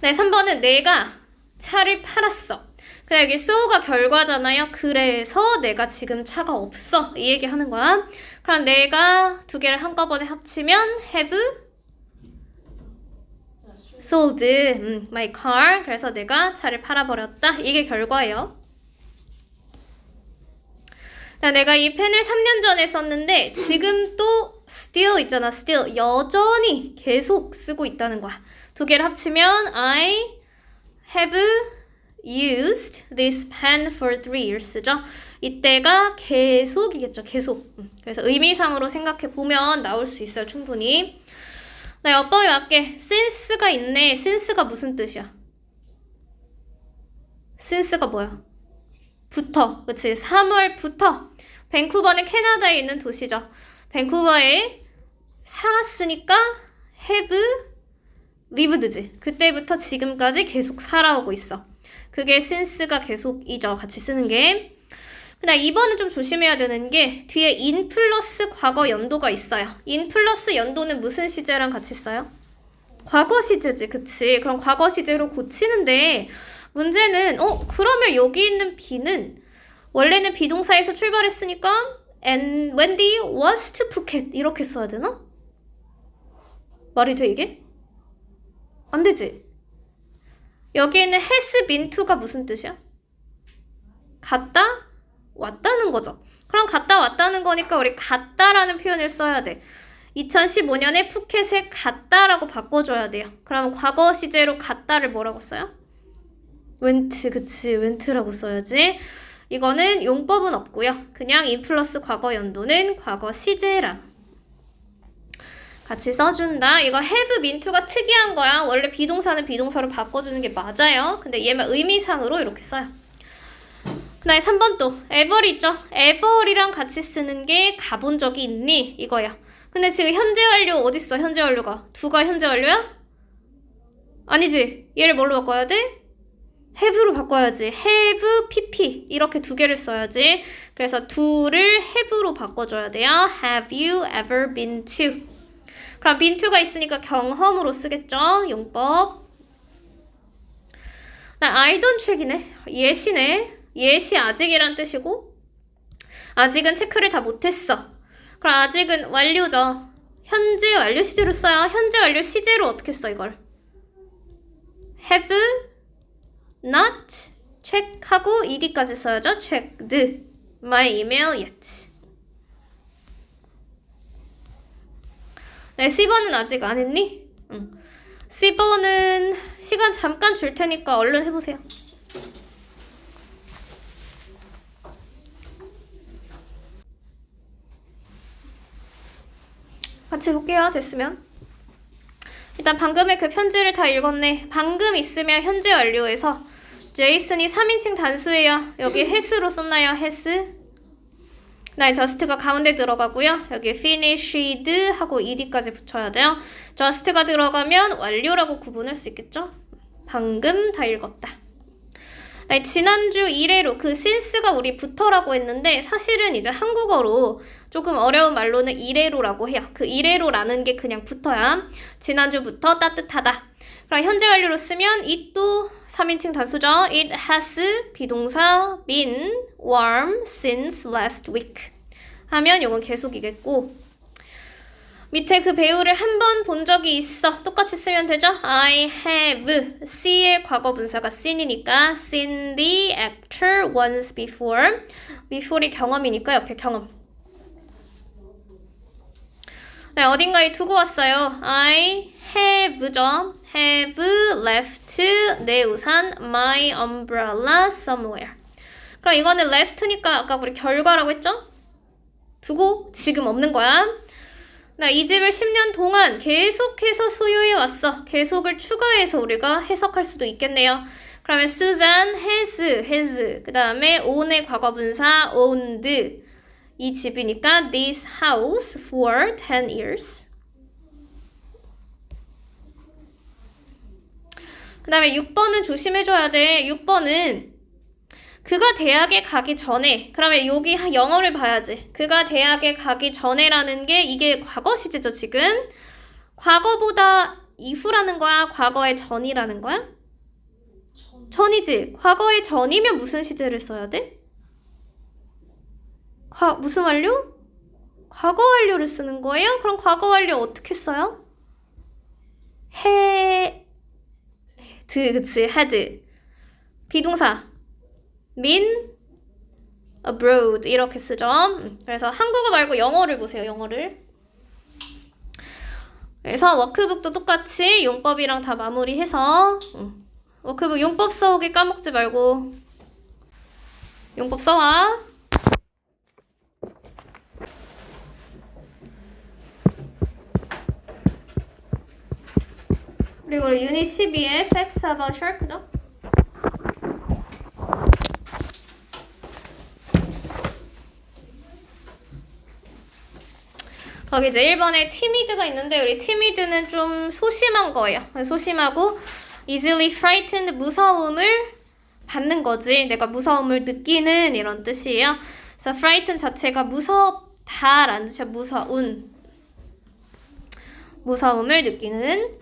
네, 3번은 내가 차를 팔았어. 근데 여기 so가 결과잖아요. 그래서 내가 지금 차가 없어. 이 얘기 하는 거야. 그럼 내가 두 개를 한꺼번에 합치면 have sold my car. 그래서 내가 차를 팔아버렸다. 이게 결과예요. 내가 이 펜을 3년 전에 썼는데 지금 또 still 있잖아. still 여전히 계속 쓰고 있다는 거야. 두 개를 합치면 I have used this pen for 3 years죠. 이때가 계속이겠죠. 계속. 그래서 의미상으로 생각해 보면 나올 수 있어요. 충분히. 나 어법에 맞게 since가 있네. since가 무슨 뜻이야? since가 뭐야? 부터. 그치? 3월부터. 밴쿠버는 캐나다에 있는 도시죠. 밴쿠버에 살았으니까 have lived지. 그때부터 지금까지 계속 살아오고 있어. 그게 since가 계속이죠. 같이 쓰는 게. 근데 이번은 좀 조심해야 되는 게 뒤에 in 플러스 과거 연도가 있어요. in 플러스 연도는 무슨 시제랑 같이 써요? 과거 시제지. 그치? 그럼 과거 시제로 고치는데 문제는 그러면 여기 있는 B는 원래는 비동사에서 출발했으니까 and Wendy was to Phuket 이렇게 써야 되나? 말이 돼 이게? 안 되지. 여기 있는 has been to가 무슨 뜻이야? 갔다 왔다는 거죠. 그럼 갔다 왔다는 거니까 우리 갔다라는 표현을 써야 돼. 2015년에 푸켓에 갔다라고 바꿔줘야 돼요. 그럼 과거 시제로 갔다를 뭐라고 써요? went. 그치, went라고 써야지. 이거는 용법은 없고요. 그냥 in 플러스 과거 연도는 과거 시제랑 같이 써준다. 이거 have been to가 특이한 거야. 원래 비동사는 비동사로 바꿔주는 게 맞아요. 근데 얘만 의미상으로 이렇게 써요. 그 다음에 3번 또 ever 있죠. ever이랑 같이 쓰는 게 가본 적이 있니? 이거야. 근데 지금 현재 완료 어딨어? 현재 완료가 do가 현재 완료야? 아니지. 얘를 뭘로 바꿔야 돼? have로 바꿔야지. have, pp 이렇게 두 개를 써야지. 그래서 do를 have로 바꿔줘야 돼요. Have you ever been to? 그럼 been to가 있으니까 경험으로 쓰겠죠. 용법. 나 I don't check이네. 예시네. 예시 아직이란 뜻이고 아직은 체크를 다 못했어. 그럼 아직은 완료죠. 현재 완료 시제로 써요. 현재 완료 시제로 어떻게 써 이걸? have not check하고 ed까지 써야죠. checked my email yet. 네, C번은 아직 안 했니? 응. C번은 시간 잠깐 줄 테니까 얼른 해보세요. 같이 볼게요. 됐으면. 일단 방금의 그 편지를 다 읽었네. 방금 있으면 현재 완료에서 제이슨이 3인칭 단수예요. 여기 has로 썼나요? has. 그다음에 just가 가운데 들어가고요. 여기 finished 하고 ed까지 붙여야 돼요. just가 들어가면 완료라고 구분할 수 있겠죠? 방금 다 읽었다. 지난주 이래로 그 since가 우리 부터라고 했는데 사실은 이제 한국어로 조금 어려운 말로는 이래로라고 해요. 그 이래로라는 게 그냥 부터야. 지난주부터 따뜻하다. 그럼 현재 완료로 쓰면 it도 3인칭 단수죠. It has 비동사 been warm since last week 하면 이건 계속이겠고 밑에 그 배우를 한 번 본 적이 있어. 똑같이 쓰면 되죠? I have. C의 과거 분사가 seen이니까 seen the actor once before. before이 경험이니까 옆에 경험. 네, 어딘가에 두고 왔어요. I have죠. have left 내 우산 my umbrella somewhere. 그럼 이거는 left니까 아까 우리 결과라고 했죠? 두고 지금 없는 거야. 나 이 집을 10년 동안 계속해서 소유해 왔어. 계속을 추가해서 우리가 해석할 수도 있겠네요. 그러면 Susan has 그 다음에 own의 과거분사 owned 이 집이니까 this house for 10 years. 그 다음에 6번은 조심해줘야 돼. 6번은 그가 대학에 가기 전에 그러면 여기 영어를 봐야지. 그가 대학에 가기 전에라는 게 이게 과거 시제죠 지금. 과거보다 이후라는 거야? 과거의 전이라는 거야? 전이지. 과거의 전이면 무슨 시제를 써야 돼? 무슨 완료? 과거 완료를 쓰는 거예요? 그럼 과거 완료 어떻게 써요? 그치, had. 비동사. been abroad 이렇게 쓰죠. 그래서 한국어 말고 영어를 보세요. 영어를. 그래서 워크북도 똑같이 용법이랑 다 마무리해서 워크북 용법 써오기 까먹지 말고 용법 써와. 그리고 유닛 12의 facts about shark죠. 거기 이제 1번에 timid가 있는데 우리 timid는 좀 소심한 거예요. 소심하고 easily frightened, 무서움을 받는 거지. 내가 무서움을 느끼는 이런 뜻이에요. 그래서 frighten 자체가 무섭다라는 뜻이야. 무서움을 느끼는.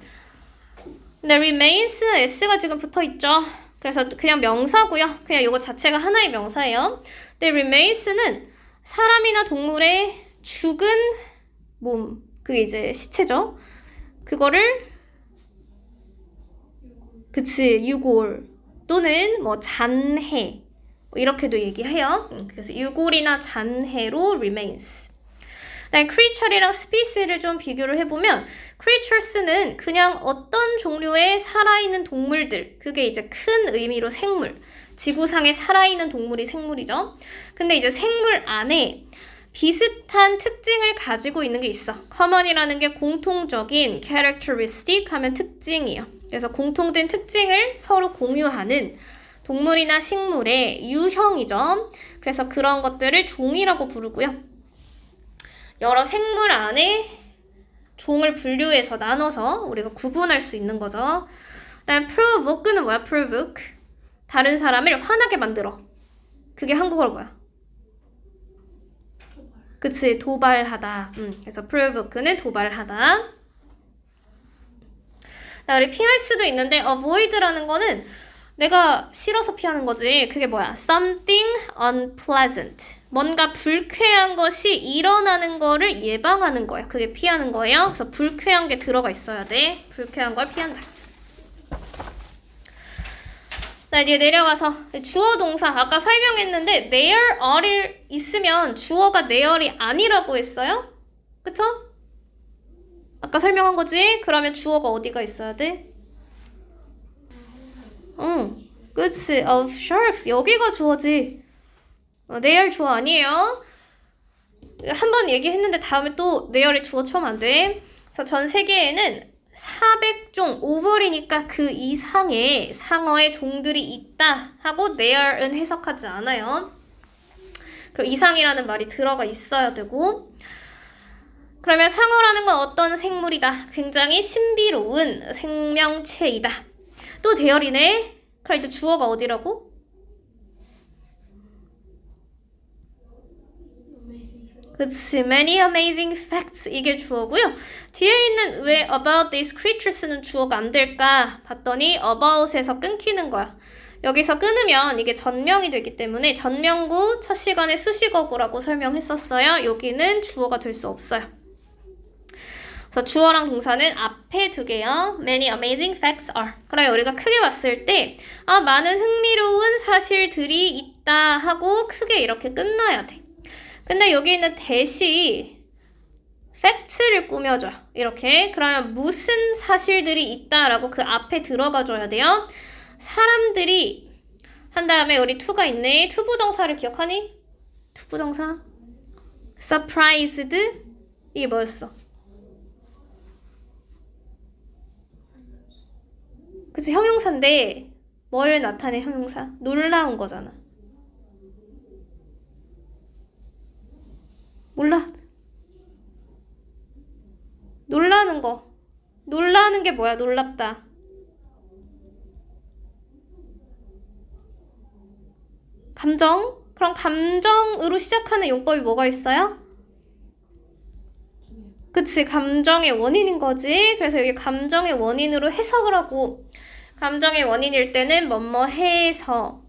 근데 remains s가 지금 붙어 있죠. 그래서 그냥 명사고요. 그냥 이거 자체가 하나의 명사예요. 근데 remains는 사람이나 동물의 죽은 몸, 그게 이제 시체죠. 그거를 그치, 유골 또는 뭐 잔해 뭐 이렇게도 얘기해요. 그래서 유골이나 잔해로 remains. creature이랑 species를 좀 비교를 해보면 creatures는 그냥 어떤 종류의 살아있는 동물들, 그게 이제 큰 의미로 생물, 지구상에 살아있는 동물이 생물이죠. 근데 이제 생물 안에 비슷한 특징을 가지고 있는 게 있어. common이라는 게 공통적인, characteristic 하면 특징이에요. 그래서 공통된 특징을 서로 공유하는 동물이나 식물의 유형이죠. 그래서 그런 것들을 종이라고 부르고요. 여러 생물 안에 종을 분류해서 나눠서 우리가 구분할 수 있는 거죠. 그다음 provoke는 뭐야? provoke. 다른 사람을 화나게 만들어. 그게 한국어로 뭐야? 그치, 도발하다. 그래서 provoke는 도발하다. 우리 피할 수도 있는데 avoid라는 거는 내가 싫어서 피하는 거지. 그게 뭐야? something unpleasant. 뭔가 불쾌한 것이 일어나는 거를 예방하는 거야. 그게 피하는 거예요. 그래서 불쾌한 게 들어가 있어야 돼. 불쾌한 걸 피한다. 자, 이제 내려가서 주어 동사 아까 설명했는데 there are이 있으면 주어가 there이 아니라고 했어요. 그쵸? 아까 설명한 거지? 그러면 주어가 어디가 있어야 돼? 그치. of sharks. 여기가 주어지. there 주어 아니에요. 한 번 얘기했는데 다음에 또 there이 주어 처음 안 돼. 그래서 전 세계에는 400종, 오버이니까 그 이상의 상어의 종들이 있다 하고 there은 해석하지 않아요. 그리고 이상이라는 말이 들어가 있어야 되고. 그러면 상어라는 건 어떤 생물이다? 굉장히 신비로운 생명체이다. 또 대열이네. 그럼 이제 주어가 어디라고? 그치, many amazing facts 이게 주어고요. 뒤에 있는 왜 about these creatures는 주어가 안 될까 봤더니 about에서 끊기는 거야. 여기서 끊으면 이게 전명이 되기 때문에 전명구 첫 시간에 수식어구라고 설명했었어요. 여기는 주어가 될 수 없어요. 그래서 주어랑 동사는 앞에 두 개요. Many amazing facts are. 그럼 우리가 크게 봤을 때 많은 흥미로운 사실들이 있다 하고 크게 이렇게 끝나야 돼. 근데 여기 있는 대시 facts를 꾸며줘요. 이렇게. 그러면 무슨 사실들이 있다라고 그 앞에 들어가줘야 돼요. 사람들이 한 다음에 우리 to가 있네. 투부정사를 기억하니? 투부정사. surprised. 이게 뭐였어? 그치, 형용사인데 뭘 나타내 형용사? 놀라운 거잖아. 몰라. 놀라는 거. 놀라는 게 뭐야? 놀랍다. 감정? 그럼 감정으로 시작하는 용법이 뭐가 있어요? 그치, 감정의 원인인 거지. 그래서 여기 감정의 원인으로 해석을 하고 감정의 원인일 때는 뭐뭐 해서.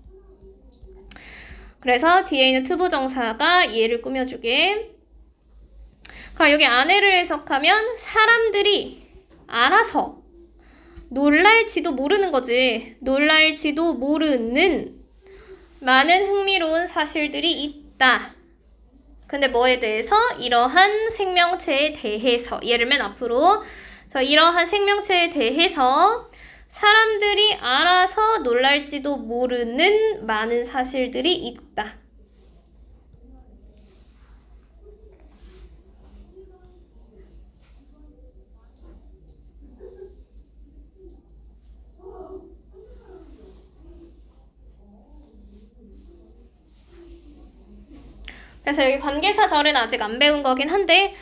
그래서 뒤에 있는 투부정사가 얘를 꾸며주게. 그럼 여기 안에를 해석하면 사람들이 알아서 놀랄지도 모르는 거지. 놀랄지도 모르는 많은 흥미로운 사실들이 있다. 근데 뭐에 대해서? 이러한 생명체에 대해서. 예를 들면 앞으로 이러한 생명체에 대해서 사람들이 알아서 놀랄지도 모르는 많은 사실들이 있다. 그래서 여기 관계사절은 아직 안 배운 거긴 한데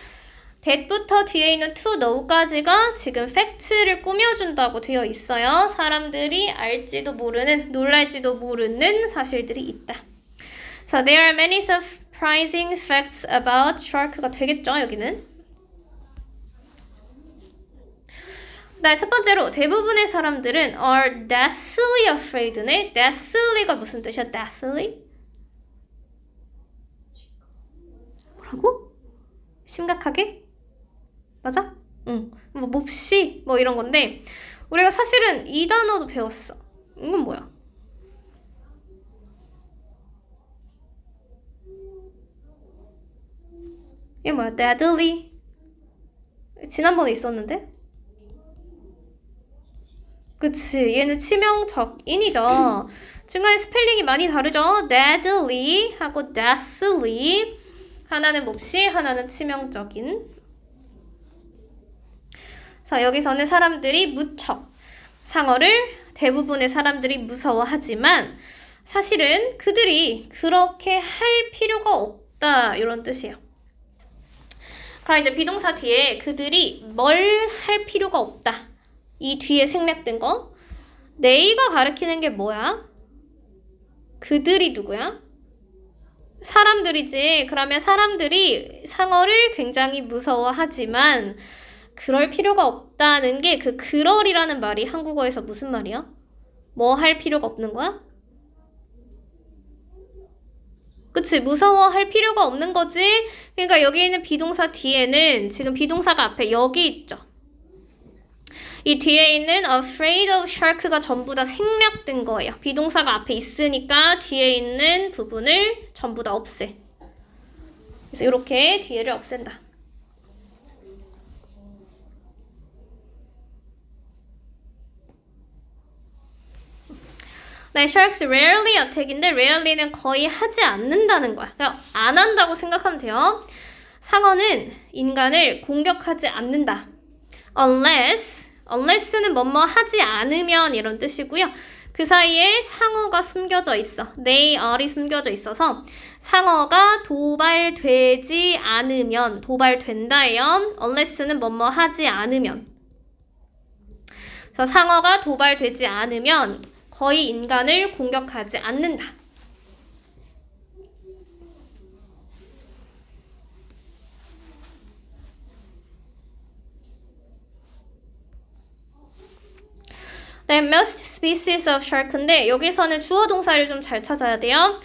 that부터 뒤에 있는 to know까지가 지금 fact를 꾸며준다고 되어 있어요. 사람들이 알지도 모르는, 놀랄지도 모르는 사실들이 있다. So there are many surprising facts about shark가 되겠죠, 여기는. 네, 첫 번째로 대부분의 사람들은 are deathly afraid네. deathly가 무슨 뜻이야? deathly? 뭐라고? 심각하게? 맞아? 응. 뭐 몹시 뭐 이런 건데 우리가 사실은 이 단어도 배웠어. 이건 뭐야? 이게 뭐야? deadly. 지난번에 있었는데? 그치, 얘는 치명적인이죠. 중간에 스펠링이 많이 다르죠. deadly 하고 deathly. 하나는 몹시, 하나는 치명적인. 자, 여기서는 사람들이 무척 상어를 대부분의 사람들이 무서워하지만 사실은 그들이 그렇게 할 필요가 없다 이런 뜻이에요. 그럼 이제 비동사 뒤에 그들이 뭘 할 필요가 없다. 이 뒤에 생략된 거. they가 가리키는 게 뭐야? 그들이 누구야? 사람들이지. 그러면 사람들이 상어를 굉장히 무서워하지만 그럴 필요가 없다는 게 그 그럴이라는 말이 한국어에서 무슨 말이야? 뭐 할 필요가 없는 거야? 그치, 무서워할 필요가 없는 거지. 그러니까 여기 있는 비동사 뒤에는 지금 비동사가 앞에 여기 있죠. 이 뒤에 있는 afraid of shark가 전부 다 생략된 거예요. 비동사가 앞에 있으니까 뒤에 있는 부분을 전부 다 없애. 그래서 이렇게 뒤에를 없앤다. 네, sharks rarely attack인데 rarely는 거의 하지 않는다는 거야. 그러니까 안 한다고 생각하면 돼요. 상어는 인간을 공격하지 않는다. unless는 뭐뭐 하지 않으면 이런 뜻이고요. 그 사이에 상어가 숨겨져 있어. they are이 숨겨져 있어서 상어가 도발되지 않으면 도발된다예요. unless는 뭐뭐 하지 않으면. 그래서 상어가 도발되지 않으면 거의 인간을 공격하지 않는다. 네, most species of shark인데 여기서는 주어 동사를 좀 잘 찾아야 돼요.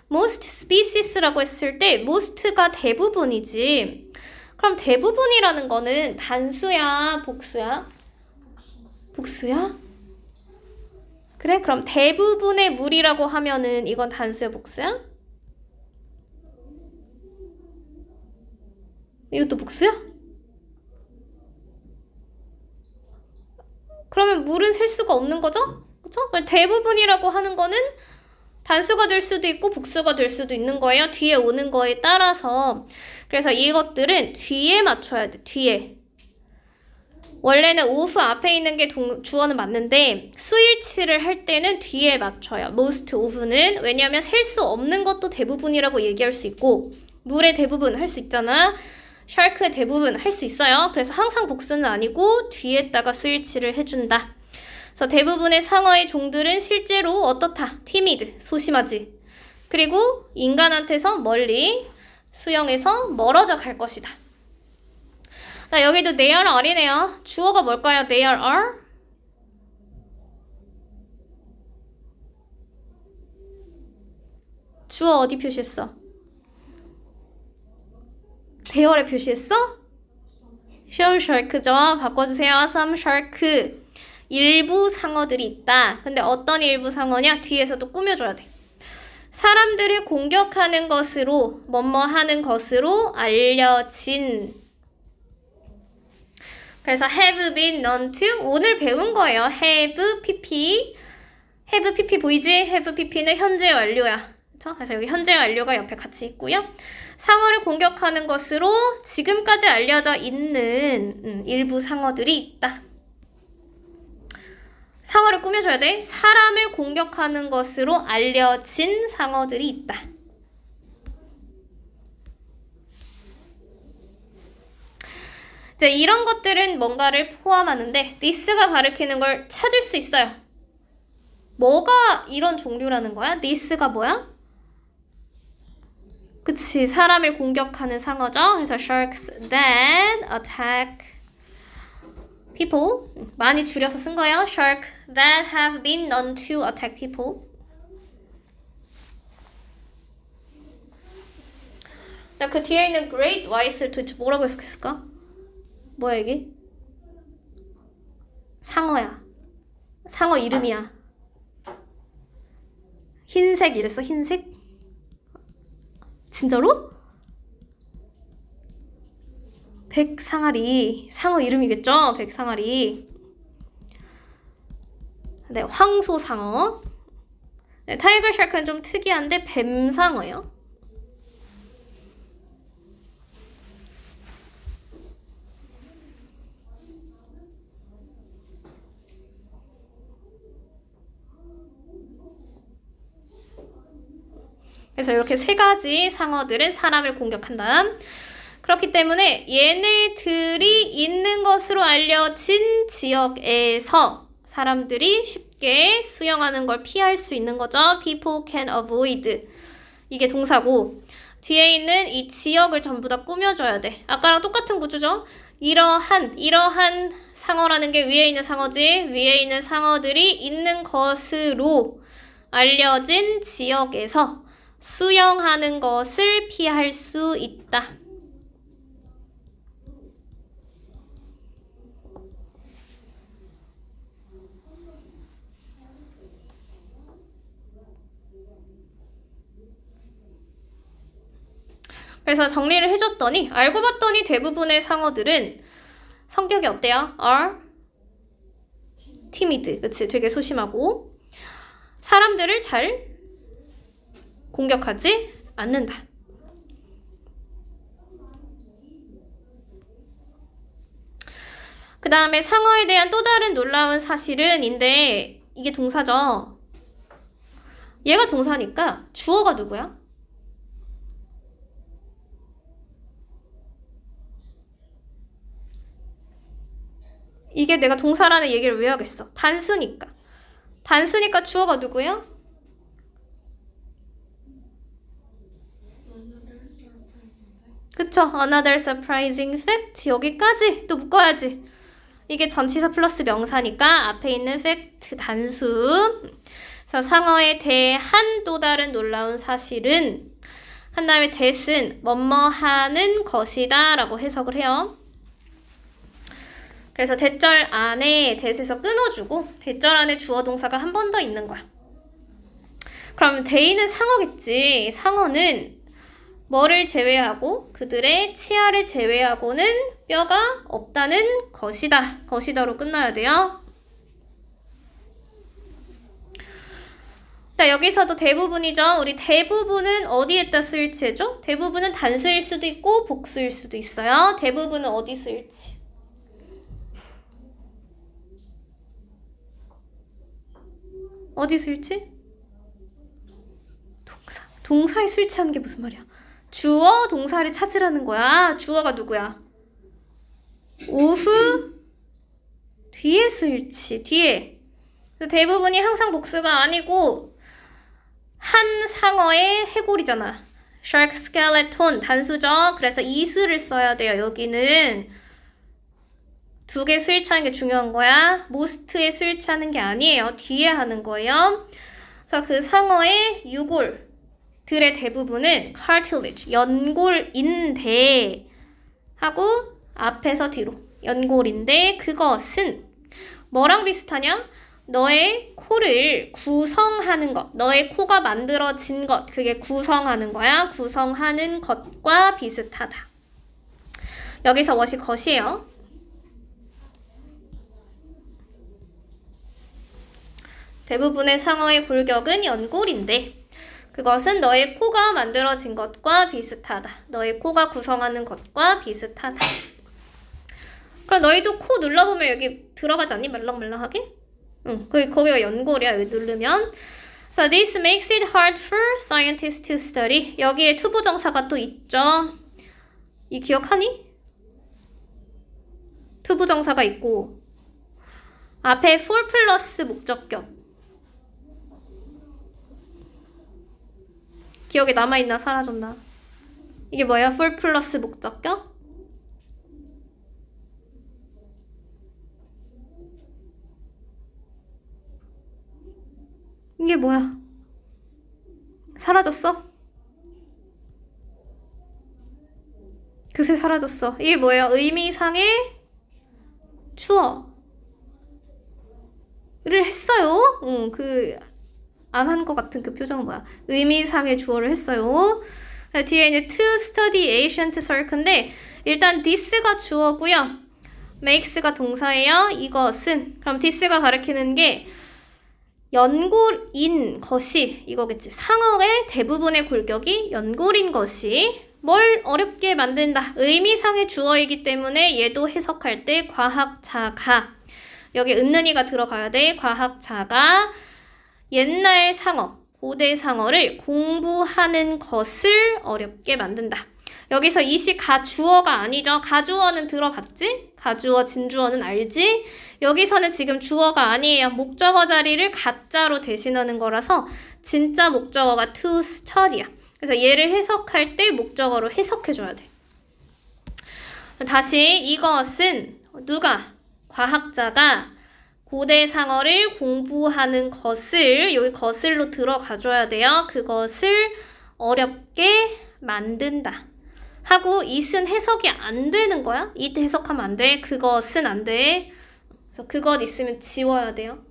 most species라고 했을 때 most가 대부분이지. 그럼 대부분이라는 거는 단수야, 복수야? 복수야? 그래? 그럼 대부분의 물이라고 하면은 이건 단수야, 복수야? 이것도 복수야? 그러면 물은 셀 수가 없는 거죠? 그쵸? 대부분이라고 하는 거는 단수가 될 수도 있고 복수가 될 수도 있는 거예요. 뒤에 오는 거에 따라서. 그래서 이것들은 뒤에 맞춰야 돼. 뒤에. 원래는 of 앞에 있는 게 주어는 맞는데 수일치를 할 때는 뒤에 맞춰요. most of는. 왜냐하면 셀 수 없는 것도 대부분이라고 얘기할 수 있고 물의 대부분 할 수 있잖아. 샤크의 대부분 할 수 있어요. 그래서 항상 복수는 아니고 뒤에다가 수일치를 해준다. 그래서 대부분의 상어의 종들은 실제로 어떻다? timid, 소심하지. 그리고 인간한테서 멀리 수영해서 멀어져 갈 것이다. 자, 여기도 they are이네요. 주어가 뭘까요? they are? 주어 어디 표시했어? 대열에 표시했어? Some shark죠. 바꿔주세요. Some shark. 일부 상어들이 있다. 근데 어떤 일부 상어냐? 뒤에서 또 꾸며줘야 돼. 사람들을 공격하는 것으로, 뭐뭐 하는 것으로 알려진. 그래서 have been known to. 오늘 배운 거예요. have pp. have pp 보이지? have pp는 현재 완료야. 그래서 여기 현재 완료가 옆에 같이 있고요. 상어를 공격하는 것으로 지금까지 알려져 있는 일부 상어들이 있다. 상어를 꾸며줘야 돼. 사람을 공격하는 것으로 알려진 상어들이 있다. 이제 이런 것들은 뭔가를 포함하는데 this가 가리키는 걸 찾을 수 있어요. 뭐가 이런 종류라는 거야? this가 뭐야? 그치, 사람을 공격하는 상어죠. 그래서 sharks that attack people. 많이 줄여서 쓴 거예요. Shark that have been known to attack people. 그 뒤에 있는 great white를 도대체 뭐라고 해석했을까? 뭐야 이게? 상어야. 상어 이름이야. 흰색 이랬어? 흰색? 진짜로? 백상아리. 상어 이름이겠죠? 백상아리. 네, 황소상어. 네, 타이거 샤크는 좀 특이한데 뱀상어예요. 그래서 이렇게 세 가지 상어들은 사람을 공격한다. 그렇기 때문에 얘네들이 있는 것으로 알려진 지역에서 사람들이 쉽게 수영하는 걸 피할 수 있는 거죠. People can avoid. 이게 동사고 뒤에 있는 이 지역을 전부 다 꾸며줘야 돼. 아까랑 똑같은 구조죠. 이러한 상어라는 게 위에 있는 상어지. 위에 있는 상어들이 있는 것으로 알려진 지역에서 수영하는 것을 피할 수 있다. 그래서 정리를 해줬더니 알고 봤더니 대부분의 상어들은 성격이 어때요? are timid. 그치? 되게 소심하고 사람들을 잘 공격하지 않는다. 그 다음에 상어에 대한 또 다른 놀라운 사실은인데 이게 동사죠. 얘가 동사니까 주어가 누구야? 이게 내가 동사라는 얘기를 왜 하겠어? 단수니까. 단수니까 주어가 누구야? 그쵸? Another surprising fact. 여기까지 또 묶어야지. 이게 전치사 플러스 명사니까 앞에 있는 fact 단수. 그래서 상어에 대한 또 다른 놀라운 사실은 한 다음에 that은 뭐뭐 하는 것이다 라고 해석을 해요. 그래서 대절 안에 that에서 끊어주고 대절 안에 주어 동사가 한 번 더 있는 거야. 그러면 they는 상어겠지. 상어는 뭐를 제외하고 그들의 치아를 제외하고는 뼈가 없다는 것이다. 것이다로 끝나야 돼요. 자, 여기서도 대부분이죠. 우리 대부분은 어디에다 쓰일지 해줘? 대부분은 단수일 수도 있고 복수일 수도 있어요. 대부분은 어디 쓰일지. 어디 쓸지? 동사에 쓸지하는 게 무슨 말이야? 주어, 동사를 찾으라는 거야. 주어가 누구야? 오후 뒤에 쓸지. 뒤에. 대부분이 항상 복수가 아니고 한 상어의 해골이잖아. shark skeleton 단수죠. 그래서 is를 써야 돼요. 여기는 두 개 스위치하는 게 중요한 거야. most에 스위치하는 게 아니에요. 뒤에 하는 거예요. 그래서 그 상어의 유골들의 대부분은 cartilage, 연골인데 하고 앞에서 뒤로 연골인데 그것은 뭐랑 비슷하냐? 너의 코를 구성하는 것, 너의 코가 만들어진 것, 그게 구성하는 거야. 구성하는 것과 비슷하다. 여기서 what이 것이에요. 대부분의 상어의 골격은 연골인데 그것은 너의 코가 만들어진 것과 비슷하다. 너의 코가 구성하는 것과 비슷하다. 그럼 너희도 코 눌러보면 여기 들어가지 않니? 말랑말랑하게? 응, 거기가 연골이야. 여기 누르면. So this makes it hard for scientists to study. 여기에 투부정사가 또 있죠. 이 기억하니? 투부정사가 있고 앞에 for 플러스 목적격. 기억에 남아있나 사라졌나? 이게 뭐야? for 플러스 목적격? 이게 뭐야? 사라졌어? 그새 사라졌어. 이게 뭐예요? 의미상의 주어를 했어요. 안 한 것 같은 그 표정은 뭐야? 의미상의 주어를 했어요. 뒤에 이제 to study ancient circle인데 일단 this가 주어고요. makes가 동사예요. 이것은 그럼 this가 가리키는 게 연골인 것이 이거겠지. 상어의 대부분의 골격이 연골인 것이 뭘 어렵게 만든다. 의미상의 주어이기 때문에 얘도 해석할 때 과학자가 여기 은는이가 들어가야 돼. 과학자가 옛날 상어, 고대 상어를 공부하는 것을 어렵게 만든다. 여기서 이시 가주어가 아니죠. 가주어는 들어봤지? 가주어, 진주어는 알지? 여기서는 지금 주어가 아니에요. 목적어 자리를 가짜로 대신하는 거라서 진짜 목적어가 to study야. 그래서 얘를 해석할 때 목적어로 해석해줘야 돼. 다시 이것은 누가? 과학자가 고대 상어를 공부하는 것을 여기 것을로 들어가줘야 돼요. 그것을 어렵게 만든다. 하고 it은 해석이 안 되는 거야. it 해석하면 안 돼. 그것은 안 돼. 그래서 그것 있으면 지워야 돼요.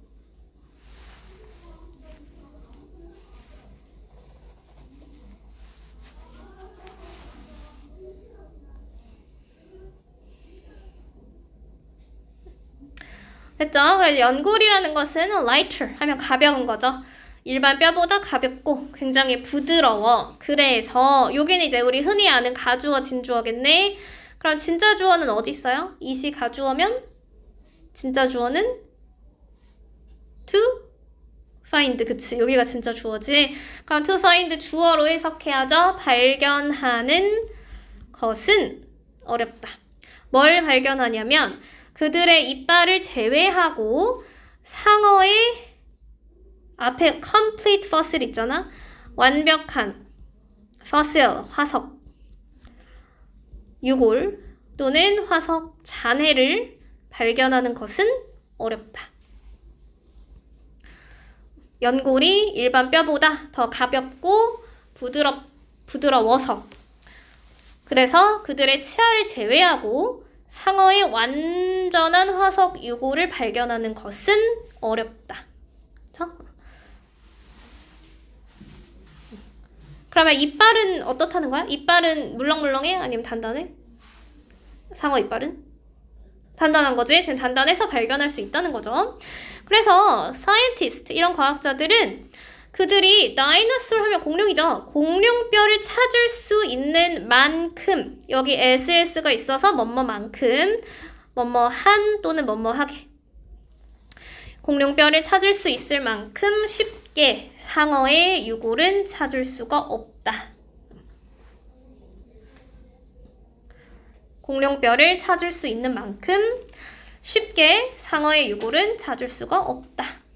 됐죠? 그래서 연골이라는 것은 lighter 하면 가벼운 거죠. 일반 뼈보다 가볍고 굉장히 부드러워. 그래서 여기는 이제 우리 흔히 아는 가주어, 진주어겠네. 그럼 진짜 주어는 어디 있어요? 이시 가주어면 진짜 주어는 to find. 그치? 여기가 진짜 주어지. 그럼 to find 주어로 해석해야죠. 발견하는 것은 어렵다. 뭘 발견하냐면 그들의 이빨을 제외하고 상어의 앞에 complete fossil 있잖아. 완벽한 fossil, 화석, 유골 또는 화석 잔해를 발견하는 것은 어렵다. 연골이 일반 뼈보다 더 가볍고 부드러워서 그래서 그들의 치아를 제외하고 상어의 완전한 화석 유골을 발견하는 것은 어렵다. 그쵸? 그러면 이빨은 어떻다는 거야? 이빨은 물렁물렁해? 아니면 단단해? 상어 이빨은? 단단한 거지? 지금 단단해서 발견할 수 있다는 거죠. 그래서 scientist, 이런 과학자들은 그들이 dinosaur 하면 공룡이죠. 공룡뼈를 찾을 수 있는 만큼 여기 SS가 있어서 뭐뭐만큼 뭐뭐한 또는 뭐뭐하게 공룡뼈를 찾을 수 있을 만큼 쉽게 상어의 유골은 찾을 수가 없다. 공룡뼈를 찾을 수 있는 만큼 쉽게 상어의 유골은 찾을 수가 없다.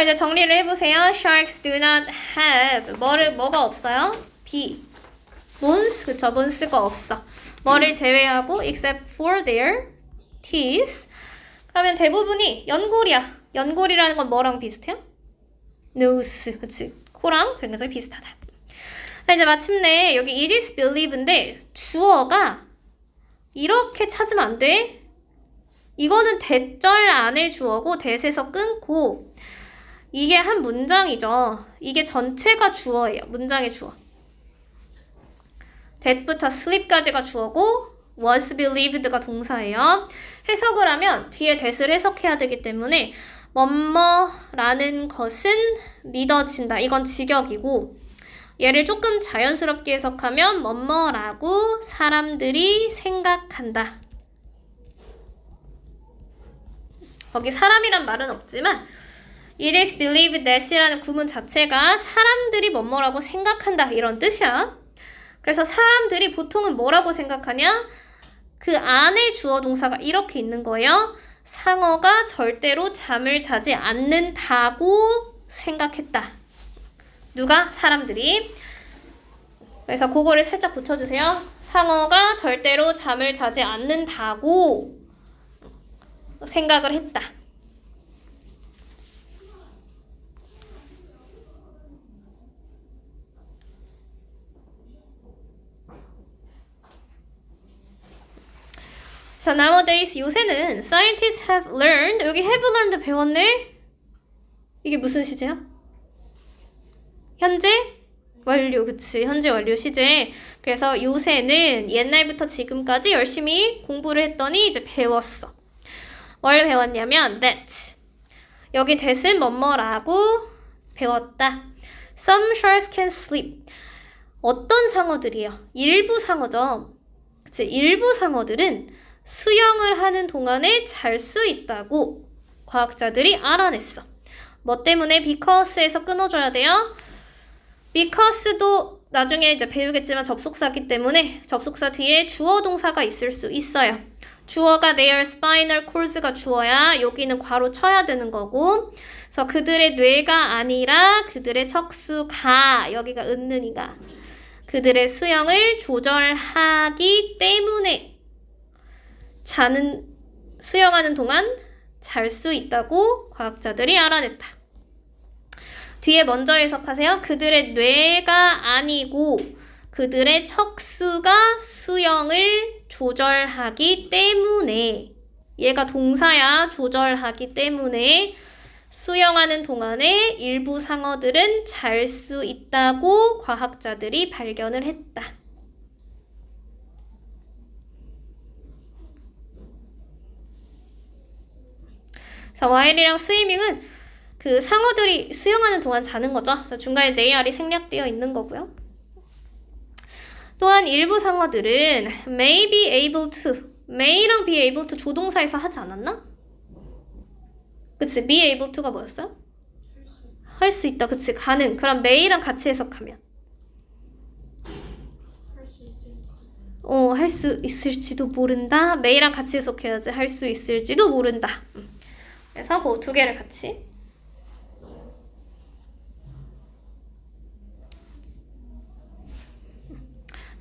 그럼 이제 정리를 해보세요. Sharks do not have 뭐가 없어요? B. bones, 그쵸? bones가 없어. 뭐를 제외하고 except for their teeth. 그러면 대부분이 연골이야. 연골이라는 건 뭐랑 비슷해요? nose, 그치? 코랑 굉장히 비슷하다. 자, 이제 마침내 여기 it is believed인데 주어가 이렇게 찾으면 안 돼. 이거는 대절 안에 주어고 대세서 끊고 이게 한 문장이죠. 이게 전체가 주어예요. 문장의 주어. that부터 sleep까지가 주어고 was believed가 동사예요. 해석을 하면 뒤에 that을 해석해야 되기 때문에 뭐뭐라는 것은 믿어진다. 이건 직역이고 얘를 조금 자연스럽게 해석하면 뭐뭐라고 사람들이 생각한다. 거기 사람이란 말은 없지만 It is believed that이라는 구문 자체가 사람들이 뭐뭐라고 생각한다 이런 뜻이야. 그래서 사람들이 보통은 뭐라고 생각하냐? 그 안에 주어 동사가 이렇게 있는 거예요. 상어가 절대로 잠을 자지 않는다고 생각했다. 누가? 사람들이. 그래서 그거를 살짝 붙여주세요. 상어가 절대로 잠을 자지 않는다고 생각을 했다. So nowadays 요새는 scientists have learned 여기 have learned 배웠네? 이게 무슨 시제야? 현재 완료 그치 현재 완료 시제. 그래서 요새는 옛날부터 지금까지 열심히 공부를 했더니 이제 배웠어. 뭘 배웠냐면 that 여기 that은 뭐뭐라고 배웠다. Some sharks can sleep 어떤 상어들이요? 일부 상어죠. 그치 일부 상어들은 수영을 하는 동안에 잘 수 있다고 과학자들이 알아냈어. 뭐 때문에 because에서 끊어줘야 돼요? because도 나중에 이제 배우겠지만 접속사기 때문에 접속사 뒤에 주어 동사가 있을 수 있어요. 주어가 their spinal cords가 주어야 여기는 괄호 쳐야 되는 거고 그래서 그들의 뇌가 아니라 그들의 척수가 여기가 은는이가 그들의 수영을 조절하기 때문에 수영하는 동안 잘 수 있다고 과학자들이 알아냈다. 뒤에 먼저 해석하세요. 그들의 뇌가 아니고 그들의 척수가 수영을 조절하기 때문에 얘가 동사야. 조절하기 때문에 수영하는 동안에 일부 상어들은 잘 수 있다고 과학자들이 발견을 했다. 그래서 while이랑 swimming은 그 상어들이 수영하는 동안 자는 거죠. 그래서 중간에 they아re이 생략되어 있는 거고요. 또한 일부 상어들은 may be able to may랑 be able to 조동사에서 하지 않았나? 그치? be able to가 뭐였어요? 할 수 있다. 그치? 가능. 그럼 may랑 같이 해석하면 할 수 있을지도 모른다. may랑 같이 해석해야지. 할 수 있을지도 모른다. 그래서 그 두 개를 같이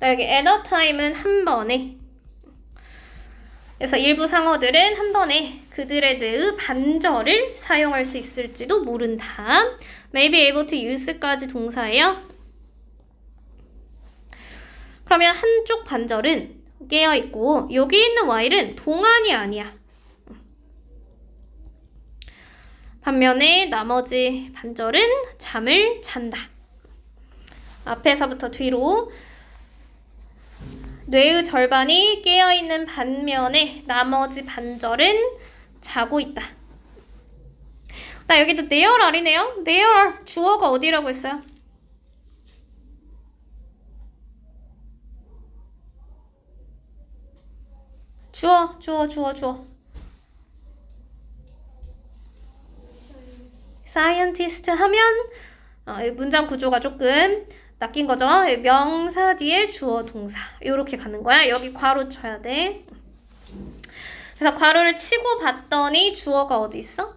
여기 at a time은 한 번에 그래서 일부 상어들은 한 번에 그들의 뇌의 반절을 사용할 수 있을지도 모른다. may be able to use까지 동사예요. 그러면 한쪽 반절은 깨어있고 여기 있는 while은 동안이 아니야. 반면에 나머지 반절은 잠을 잔다. 앞에서부터 뒤로 뇌의 절반이 깨어있는 반면에 나머지 반절은 자고 있다. 나 여기도 their are이네요. their 주어가 어디라고 했어요? 주어. scientist 하면 문장 구조가 조금 낚인 거죠. 명사 뒤에 주어 동사 이렇게 가는 거야. 여기 괄호 쳐야 돼. 그래서 괄호를 치고 봤더니 주어가 어디 있어?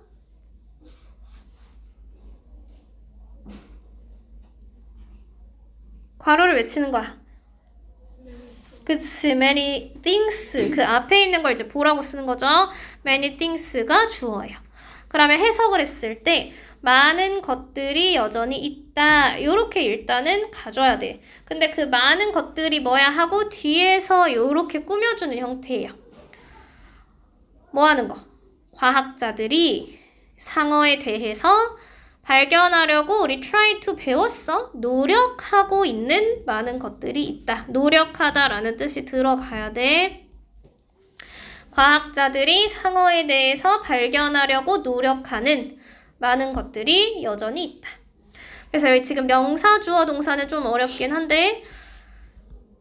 괄호를 왜 치는 거야? 그치, many things 그 앞에 있는 걸 이제 보라고 쓰는 거죠. many things가 주어예요. 그러면 해석을 했을 때 많은 것들이 여전히 있다. 요렇게 일단은 가져야 돼. 근데 그 많은 것들이 뭐야 하고 뒤에서 요렇게 꾸며주는 형태예요. 뭐 하는 거? 과학자들이 상어에 대해서 발견하려고 우리 try to 배웠어. 노력하고 있는 많은 것들이 있다. 노력하다라는 뜻이 들어가야 돼. 과학자들이 상어에 대해서 발견하려고 노력하는 많은 것들이 여전히 있다. 그래서 여기 지금 명사, 주어, 동사는 좀 어렵긴 한데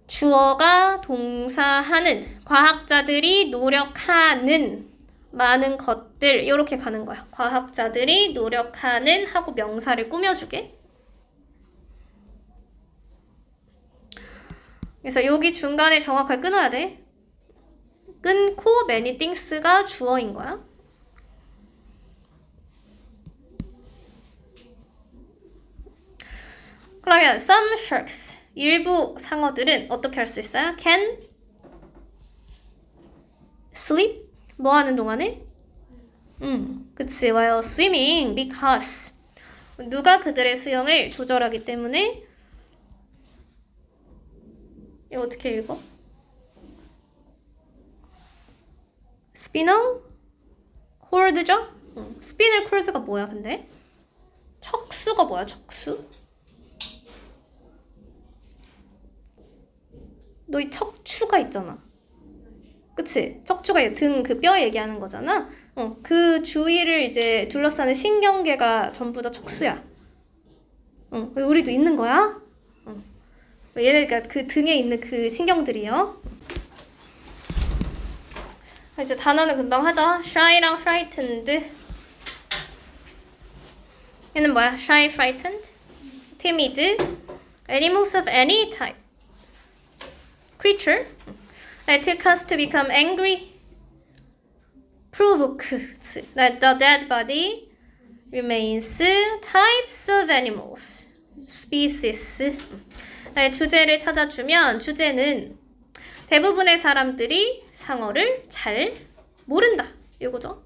주어가 동사하는 과학자들이 노력하는 많은 것들 이렇게 가는 거야. 과학자들이 노력하는 하고 명사를 꾸며주게. 그래서 여기 중간에 정확하게 끊어야 돼. 끊고 many things가 주어인 거야. 그러면 some sharks, 일부 상어들은 어떻게 할 수 있어요? can sleep, 뭐 하는 동안에? 그치, while swimming, because 누가 그들의 수영을 조절하기 때문에. 이거 어떻게 읽어? spinal cord죠? spinal cord가 뭐야 근데? 척수가 뭐야 척수? 너 이 척추가 있잖아. 그치? 척추가 등 그 뼈 얘기하는 거잖아. 그 주위를 이제 둘러싸는 신경계가 전부 다 척수야. 우리도 있는 거야. 얘네가 그 등에 있는 그 신경들이요. 이제 단어는 금방 하죠. shy랑 frightened. 얘는 뭐야? shy, frightened, timid, animals of any type. creature that took us to become angry, provoked, that the dead body remains, types of animals, species. 주제를 찾아주면 주제는 대부분의 사람들이 상어를 잘 모른다. 이거죠.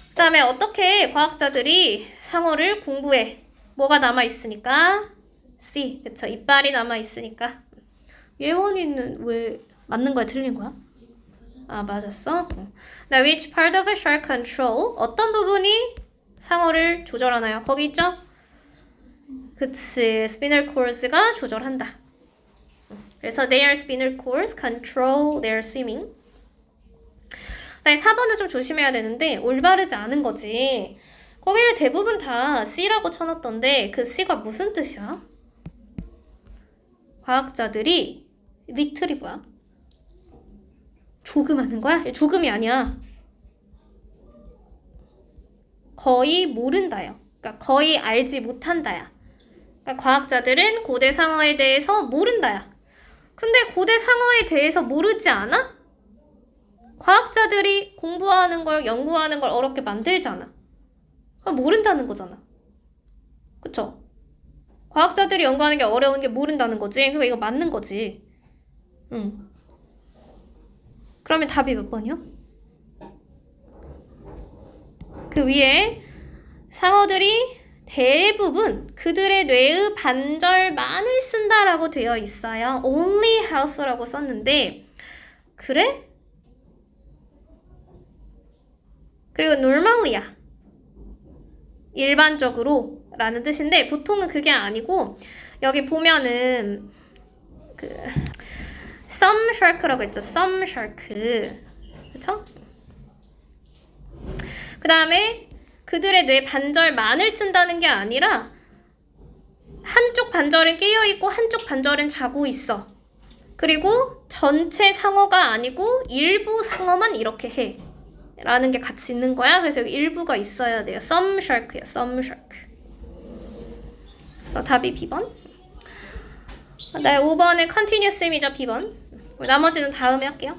그 다음에 어떻게 과학자들이 상어를 공부해? 뭐가 남아있으니까? C. 그쵸. 이빨이 남아있으니까. 예원이는 왜 맞는 거야? 틀린 거야? 아, 맞았어? 나 which part of a shark control? 어떤 부분이 상어를 조절하나요? 거기 있죠? 그치. spinal cords가 조절한다. 그래서 their spinal cords control their swimming. 그다음에 4번은 좀 조심해야 되는데 올바르지 않은 거지. 거기를 대부분 다 C라고 쳐놨던데 그 C가 무슨 뜻이야? 과학자들이 little이 뭐야? 조금 하는 거야? 조금이 아니야. 거의 모른다요. 그러니까 거의 알지 못한다야. 그러니까 과학자들은 고대 상어에 대해서 모른다야. 근데 고대 상어에 대해서 모르지 않아? 과학자들이 공부하는 걸, 연구하는 걸 어렵게 만들잖아. 모른다는 거잖아. 그쵸? 과학자들이 연구하는 게 어려운 게 모른다는 거지. 그러니까 이거 맞는 거지. 그러면 답이 몇 번이요? 그 위에 상어들이 대부분 그들의 뇌의 반절만을 쓴다라고 되어 있어요. only half라고 썼는데 그래? 그리고 normally야. 일반적으로 라는 뜻인데 보통은 그게 아니고 여기 보면은 그 some shark라고 했죠. some shark. 그쵸? 그 다음에 그들의 뇌 반절만을 쓴다는 게 아니라 한쪽 반절은 깨어있고 한쪽 반절은 자고 있어. 그리고 전체 상어가 아니고 일부 상어만 이렇게 해. 라는 게 같이 있는 거야. 그래서 여기 일부가 있어야 돼요. some shark야. some shark. 그래서 답이 B번. 네, 5번은 continuous im이죠. B번. 나머지는 다음에 할게요.